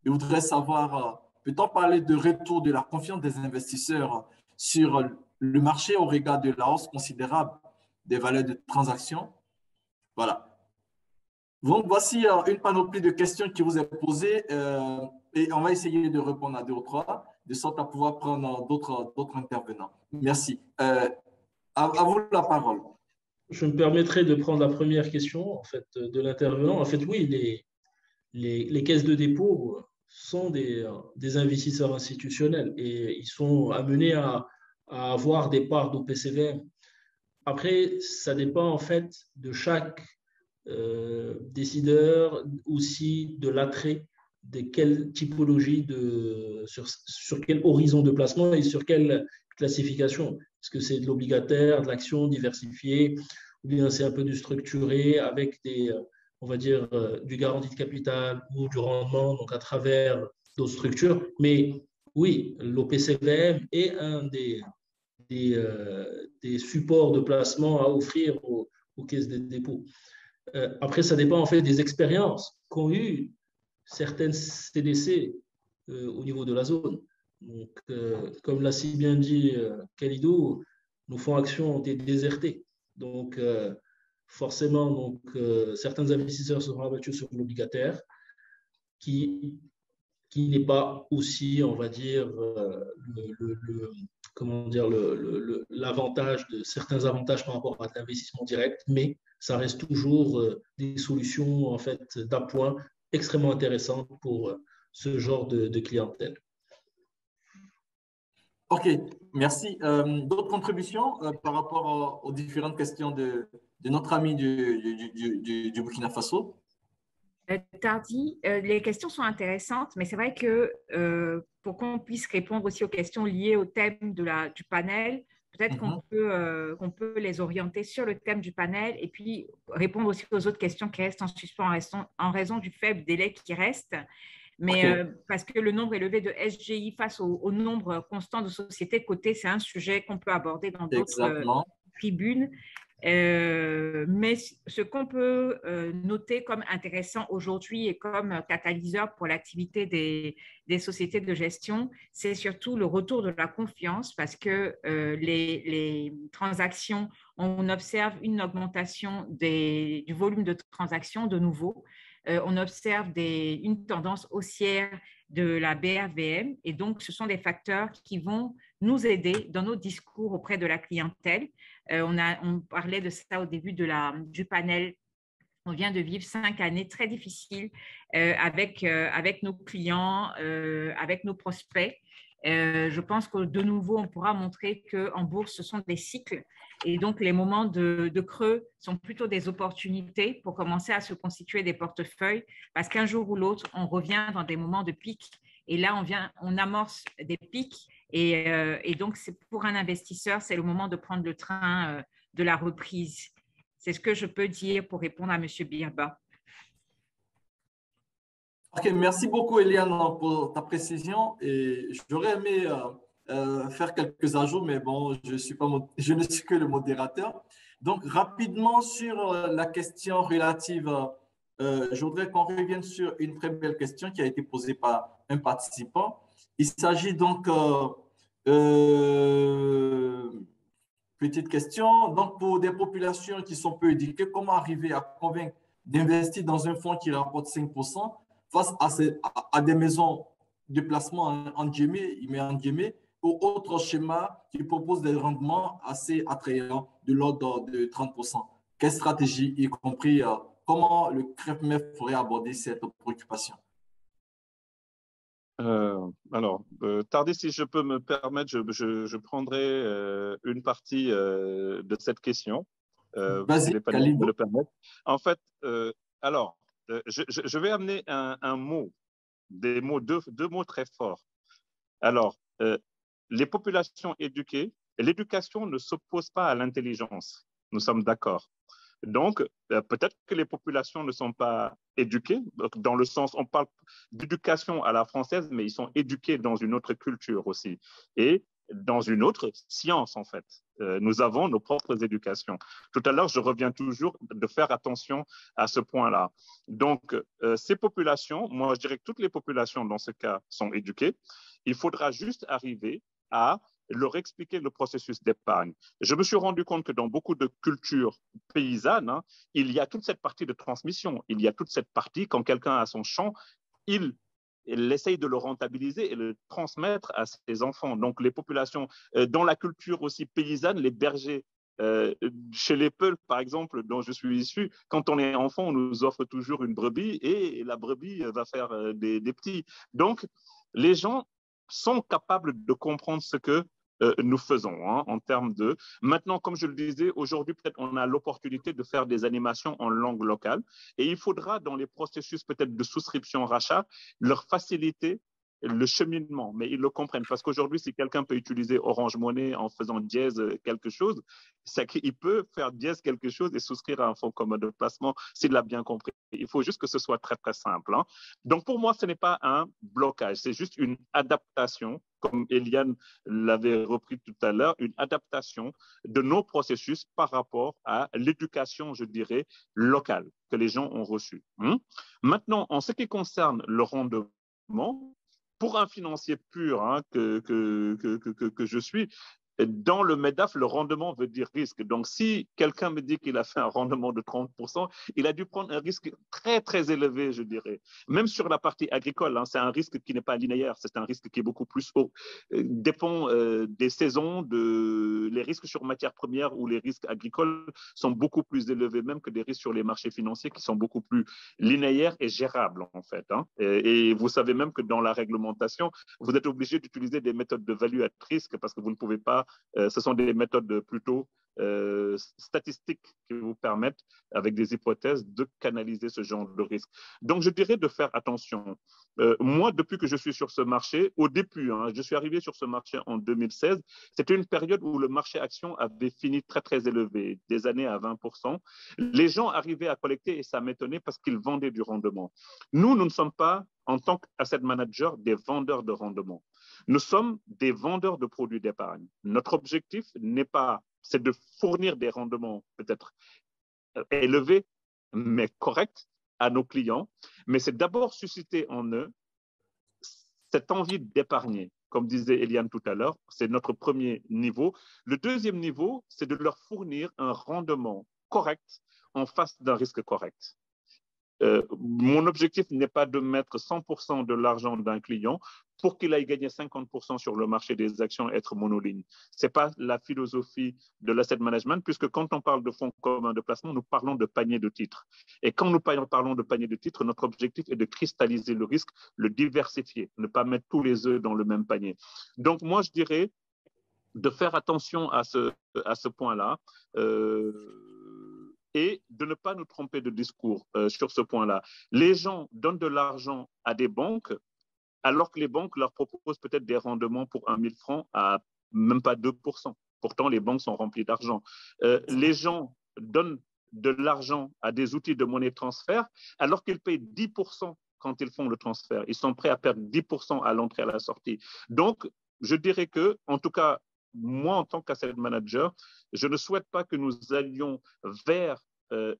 je voudrais savoir, peut-on parler de retour de la confiance des investisseurs sur le marché au regard de la hausse considérable des valeurs de transaction? Voilà. Donc, voici une panoplie de questions qui vous est posée et on va essayer de répondre à deux ou trois, de sorte à pouvoir prendre d'autres intervenants. Merci. À vous la parole. Je me permettrai de prendre la première question en fait, de l'intervenant. En fait, oui, les caisses de dépôt sont des investisseurs institutionnels et ils sont amenés à avoir des parts d'OPCVM. Après, ça dépend en fait de chaque décideur, aussi de l'attrait de quelle typologie, sur quel horizon de placement et sur quelle classification. Est-ce que c'est de l'obligataire, de l'action diversifiée, ou bien c'est un peu du structuré avec on va dire, du garantie de capital ou du rendement, donc à travers d'autres structures. Mais oui, l'OPCVM est un des supports de placement à offrir aux caisses de dépôt. Après, ça dépend en fait des expériences qu'ont eues certaines CDC au niveau de la zone. Donc, comme l'a si bien dit Khalidou, nos fonds actions ont été désertés. Donc, forcément, certains investisseurs se sont abattus sur l'obligataire qui n'est pas aussi, on va dire, l'avantage de certains avantages par rapport à l'investissement direct, mais ça reste toujours des solutions en fait d'appoint extrêmement intéressantes pour ce genre de clientèle. Ok, merci. D'autres contributions par rapport aux différentes questions de notre ami du Burkina Faso? Tardy, les questions sont intéressantes, mais c'est vrai que pour qu'on puisse répondre aussi aux questions liées au thème du panel, peut-être qu'on peut les orienter sur le thème du panel et puis répondre aussi aux autres questions qui restent en suspens en raison du faible délai qui reste. Mais parce que le nombre élevé de SGI face au nombre constant de sociétés cotées, c'est un sujet qu'on peut aborder dans d'autres tribunes. Mais ce qu'on peut noter comme intéressant aujourd'hui et comme catalyseur pour l'activité des sociétés de gestion, c'est surtout le retour de la confiance parce que les transactions, on observe une augmentation du volume de transactions de nouveau. On observe une tendance haussière de la BRVM et donc ce sont des facteurs qui vont nous aider dans nos discours auprès de la clientèle. On parlait de ça au début du panel. On vient de vivre 5 années très difficiles avec nos clients, avec nos prospects. Je pense que de nouveau, on pourra montrer qu'en bourse, ce sont des cycles. Et donc, les moments de creux sont plutôt des opportunités pour commencer à se constituer des portefeuilles parce qu'un jour ou l'autre, on revient dans des moments de pic. Et là, on amorce des pics. Et donc, pour un investisseur, c'est le moment de prendre le train de la reprise. C'est ce que je peux dire pour répondre à M. Birba. Ok, merci beaucoup, Eliane, pour ta précision. Et j'aurais aimé faire quelques ajouts, mais bon, je ne suis que le modérateur. Donc, rapidement sur la question relative, je voudrais qu'on revienne sur une très belle question qui a été posée par un participant. Il s'agit donc, petite question, donc pour des populations qui sont peu éduquées, comment arriver à convaincre d'investir dans un fonds qui rapporte 5% face à des maisons de placement en guillemets, ou autres schémas qui proposent des rendements assez attrayants de l'ordre de 30%. Quelle stratégie, y compris comment le CREFMEF pourrait aborder cette préoccupation? Tardy, si je peux me permettre, je prendrai une partie de cette question, si les panélistes me le permettent. En fait, je vais amener un mot, deux mots très forts. Alors, les populations éduquées, l'éducation ne s'oppose pas à l'intelligence, nous sommes d'accord. Donc, peut-être que les populations ne sont pas éduquées, dans le sens, on parle d'éducation à la française, mais ils sont éduqués dans une autre culture aussi, et dans une autre science, en fait. Nous avons nos propres éducations. Tout à l'heure, je reviens toujours de faire attention à ce point-là. Donc, ces populations, moi, je dirais que toutes les populations, dans ce cas, sont éduquées. Il faudra juste arriver à leur expliquer le processus d'épargne. Je me suis rendu compte que dans beaucoup de cultures paysannes, il y a toute cette partie de transmission. Il y a toute cette partie, quand quelqu'un a son champ, il essaye de le rentabiliser et le transmettre à ses enfants. Donc, les populations, dans la culture aussi paysanne, les bergers, chez les Peuls, par exemple, dont je suis issu, quand on est enfant, on nous offre toujours une brebis et la brebis va faire des petits. Donc, les gens sont capables de comprendre ce que nous faisons en termes de… Maintenant, comme je le disais, aujourd'hui, peut-être on a l'opportunité de faire des animations en langue locale et il faudra, dans les processus peut-être de souscription-rachat, leur faciliter le cheminement, mais ils le comprennent. Parce qu'aujourd'hui, si quelqu'un peut utiliser Orange Money en faisant dièse quelque chose, c'est qu'il peut faire dièse quelque chose et souscrire à un fonds commun de placement s'il l'a bien compris. Il faut juste que ce soit très, très simple. Donc, pour moi, ce n'est pas un blocage, c'est juste une adaptation, comme Eliane l'avait repris tout à l'heure, une adaptation de nos processus par rapport à l'éducation, je dirais, locale que les gens ont reçue. Maintenant, en ce qui concerne le rendement, pour un financier pur que je suis, dans le MEDAF, le rendement veut dire risque. Donc, si quelqu'un me dit qu'il a fait un rendement de 30%, il a dû prendre un risque très, très élevé, je dirais. Même sur la partie agricole, c'est un risque qui n'est pas linéaire, c'est un risque qui est beaucoup plus haut. Dépend des saisons, les risques sur matières premières ou les risques agricoles sont beaucoup plus élevés même que des risques sur les marchés financiers qui sont beaucoup plus linéaires et gérables, en fait. Et vous savez même que dans la réglementation, vous êtes obligé d'utiliser des méthodes de value at risque parce que vous ne pouvez pas ce sont des méthodes plutôt statistiques qui vous permettent, avec des hypothèses, de canaliser ce genre de risque. Donc, je dirais de faire attention. Moi, depuis que je suis sur ce marché, au début, je suis arrivé sur ce marché en 2016, c'était une période où le marché action avait fini très, très élevé, des années à 20%. Les gens arrivaient à collecter et ça m'étonnait parce qu'ils vendaient du rendement. Nous ne sommes pas, en tant qu'asset manager, des vendeurs de rendement. Nous sommes des vendeurs de produits d'épargne. Notre objectif c'est de fournir des rendements peut-être élevés, mais corrects à nos clients. Mais c'est d'abord susciter en eux cette envie d'épargner. Comme disait Eliane tout à l'heure, c'est notre premier niveau. Le deuxième niveau, c'est de leur fournir un rendement correct en face d'un risque correct. Mon objectif n'est pas de mettre 100% de l'argent d'un client pour qu'il aille gagner 50% sur le marché des actions et être monoligne. Ce n'est pas la philosophie de l'asset management, puisque quand on parle de fonds communs de placement, nous parlons de panier de titres. Et quand nous parlons de panier de titres, notre objectif est de cristalliser le risque, le diversifier, ne pas mettre tous les œufs dans le même panier. Donc, moi, je dirais de faire attention à ce point-là. Et de ne pas nous tromper de discours sur ce point-là. Les gens donnent de l'argent à des banques, alors que les banques leur proposent peut-être des rendements pour 1 000 francs à même pas 2%. Pourtant, les banques sont remplies d'argent. Les gens donnent de l'argent à des outils de monnaie de transfert, alors qu'ils payent 10% quand ils font le transfert. Ils sont prêts à perdre 10% à l'entrée et à la sortie. Donc, je dirais que, en tout cas, moi, en tant qu'asset manager, je ne souhaite pas que nous allions vers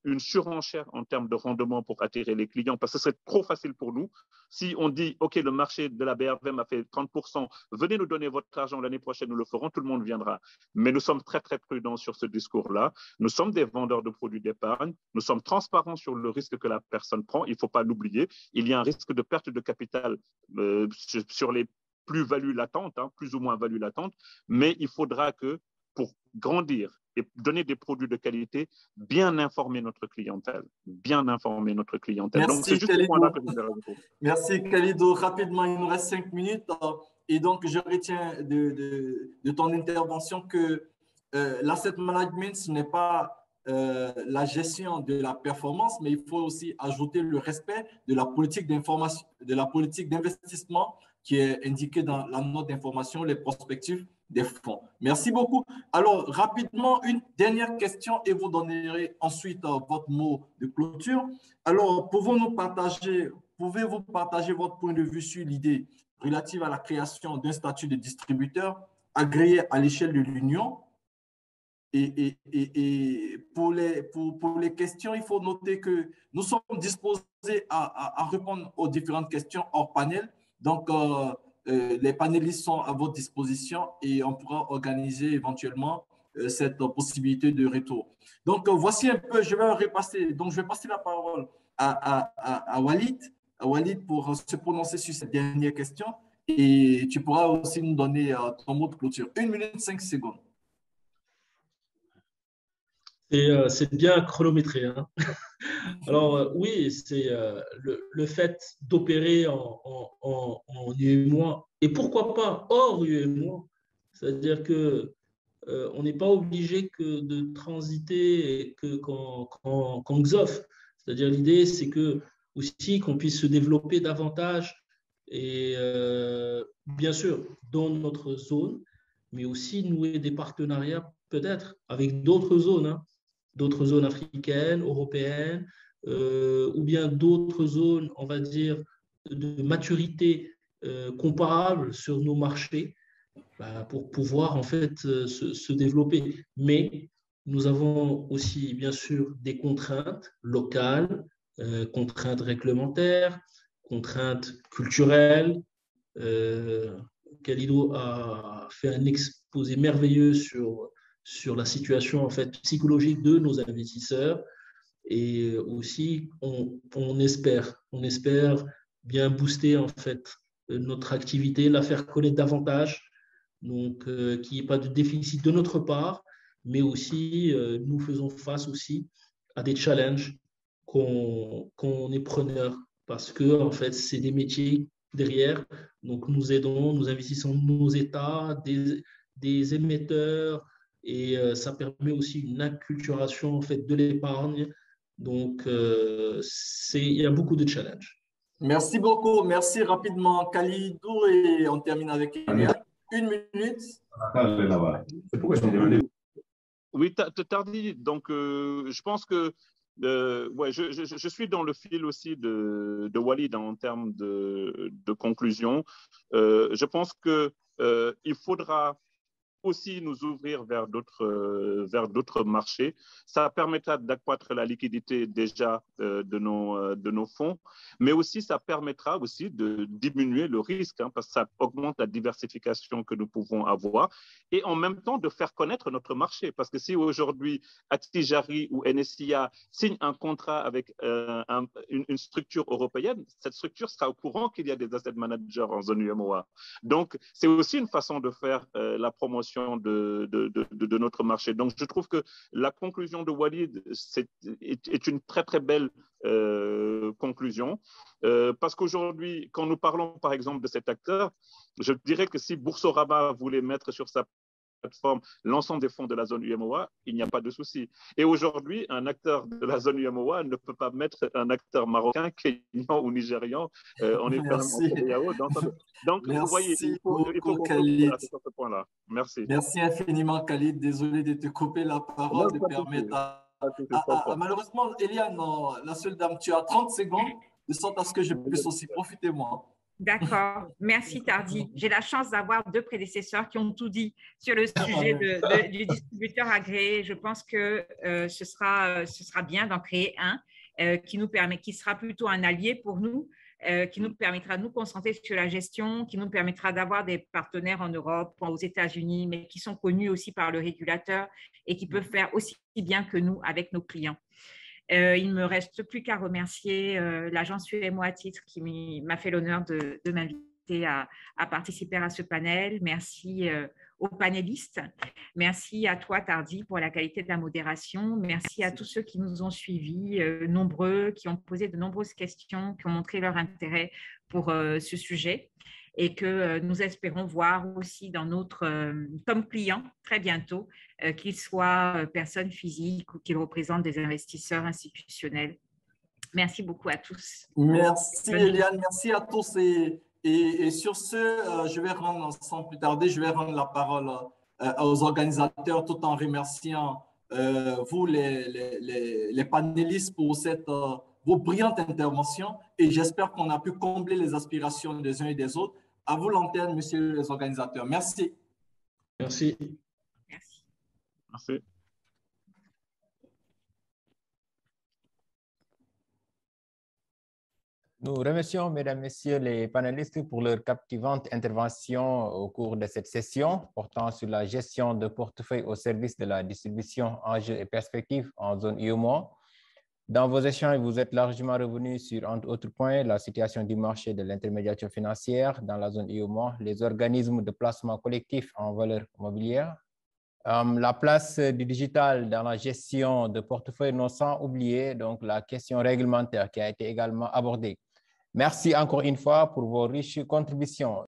une surenchère en termes de rendement pour attirer les clients, parce que ce serait trop facile pour nous. Si on dit, OK, le marché de la BRVM a fait 30%, venez nous donner votre argent l'année prochaine, nous le ferons, tout le monde viendra. Mais nous sommes très, très prudents sur ce discours-là. Nous sommes des vendeurs de produits d'épargne. Nous sommes transparents sur le risque que la personne prend. Il ne faut pas l'oublier. Il y a un risque de perte de capital sur les plus-values latentes, plus ou moins values latentes, mais il faudra que pour grandir et donner des produits de qualité, bien informer notre clientèle. Bien informer notre clientèle. Merci, donc, c'est juste ce point-là que je voulais rajouter. Merci, Khalidou. Rapidement, il nous reste 5 minutes. Et donc, je retiens de ton intervention que l'asset management, ce n'est pas la gestion de la performance, mais il faut aussi ajouter le respect de la politique d'information, de la politique d'investissement qui est indiquée dans la note d'information, les perspectives des fonds. Merci beaucoup. Alors, rapidement, une dernière question et vous donnerez ensuite votre mot de clôture. Alors, pouvez-vous partager votre point de vue sur l'idée relative à la création d'un statut de distributeur agréé à l'échelle de l'Union? Et pour les questions, il faut noter que nous sommes disposés à répondre aux différentes questions hors panel. Donc, les panélistes sont à votre disposition et on pourra organiser éventuellement cette possibilité de retour. Donc, voici un peu, je vais passer la parole à Walid pour se prononcer sur cette dernière question et tu pourras aussi nous donner ton mot de clôture. 1 minute 5 secondes. C'est bien chronométré. Alors, oui, c'est le fait d'opérer en UEMOA et pourquoi pas hors UEMOA. C'est-à-dire qu'on n'est pas obligé que de transiter qu'en XOF. C'est-à-dire l'idée, c'est aussi qu'on puisse se développer davantage et bien sûr dans notre zone, mais aussi nouer des partenariats peut-être avec d'autres zones africaines, européennes, ou bien d'autres zones, on va dire, de maturité comparable sur nos marchés pour pouvoir en fait se développer. Mais nous avons aussi, bien sûr, des contraintes locales, contraintes réglementaires, contraintes culturelles. Khalidou a fait un exposé merveilleux sur la situation en fait psychologique de nos investisseurs et aussi on espère bien booster en fait notre activité, la faire connaître davantage, donc qu'il n'y ait pas de déficit de notre part, mais aussi nous faisons face aussi à des challenges qu'on est preneur parce que en fait c'est des métiers derrière, donc nous investissons nos États, des émetteurs, et ça permet aussi une acculturation en fait, de l'épargne. Donc, il y a beaucoup de challenges. Merci beaucoup. Merci rapidement, Khalidou, et on termine avec Eliane. 1 minute. C'est pourquoi je t'ai demandé. Oui, Tardy, donc je pense que ouais, je suis dans le fil aussi de Walid en termes de conclusion. Je pense qu'il faudra aussi nous ouvrir vers d'autres marchés. Ça permettra d'accroître la liquidité déjà de nos fonds, mais aussi ça permettra aussi de diminuer le risque, hein, parce que ça augmente la diversification que nous pouvons avoir et en même temps de faire connaître notre marché. Parce que si aujourd'hui Attijari ou NSIA signent un contrat avec une structure européenne, cette structure sera au courant qu'il y a des asset managers en zone UMOA. Donc, c'est aussi une façon de faire la promotion de notre marché. Donc, je trouve que la conclusion de Walid est une très, très belle conclusion. Parce qu'aujourd'hui, quand nous parlons, par exemple, de cet acteur, je dirais que si Boursorama voulait mettre sur sa plateforme l'ensemble des fonds de la zone UMOA, il n'y a pas de souci. Et aujourd'hui, un acteur de la zone UMOA ne peut pas mettre un acteur marocain, kenyan ou nigérian. On est quand même en CEDEAO. Donc, merci, vous voyez, il faut Khalid. sur ce point-là. Merci. Merci infiniment, Khalid. Désolé de te couper la parole, de permettre malheureusement, Eliane, la seule dame, tu as 30 secondes, de sorte à ce que je puisse aussi profiter, moi. D'accord. Merci, Tardy. J'ai la chance d'avoir 2 prédécesseurs qui ont tout dit sur le sujet du distributeur agréé. Je pense que ce sera bien d'en créer un qui sera plutôt un allié pour nous, qui nous permettra de nous concentrer sur la gestion, qui nous permettra d'avoir des partenaires en Europe, aux États-Unis, mais qui sont connus aussi par le régulateur et qui peuvent faire aussi bien que nous avec nos clients. Il ne me reste plus qu'à remercier l'agence UMOA à titre qui m'a fait l'honneur de m'inviter à participer à ce panel. Merci aux panélistes. Merci à toi, Tardy, pour la qualité de la modération. Merci à tous ceux qui nous ont suivis, nombreux, qui ont posé de nombreuses questions, qui ont montré leur intérêt pour ce sujet et que nous espérons voir aussi comme clients très bientôt, qu'ils soient personnes physiques ou qu'ils représentent des investisseurs institutionnels. Merci beaucoup à tous. Merci Eliane, merci à tous. Et sur ce, je vais rendre, sans plus tarder, je vais rendre la parole aux organisateurs tout en remerciant vous, les panélistes, pour vos brillantes interventions. Et j'espère qu'on a pu combler les aspirations des uns et des autres. À vous l'antenne, messieurs les organisateurs. Merci. Merci. Merci. Merci. Nous remercions, mesdames, messieurs les panélistes, pour leur captivante intervention au cours de cette session portant sur la gestion de portefeuille au service de la distribution, enjeux et perspectives en zone UEMOA. Dans vos échanges, vous êtes largement revenus sur, entre autres points, la situation du marché de l'intermédiation financière dans la zone UEMOA, les organismes de placement collectif en valeur mobilière, la place du digital dans la gestion de portefeuille, non sans oublier donc la question réglementaire qui a été également abordée. Merci encore une fois pour vos riches contributions.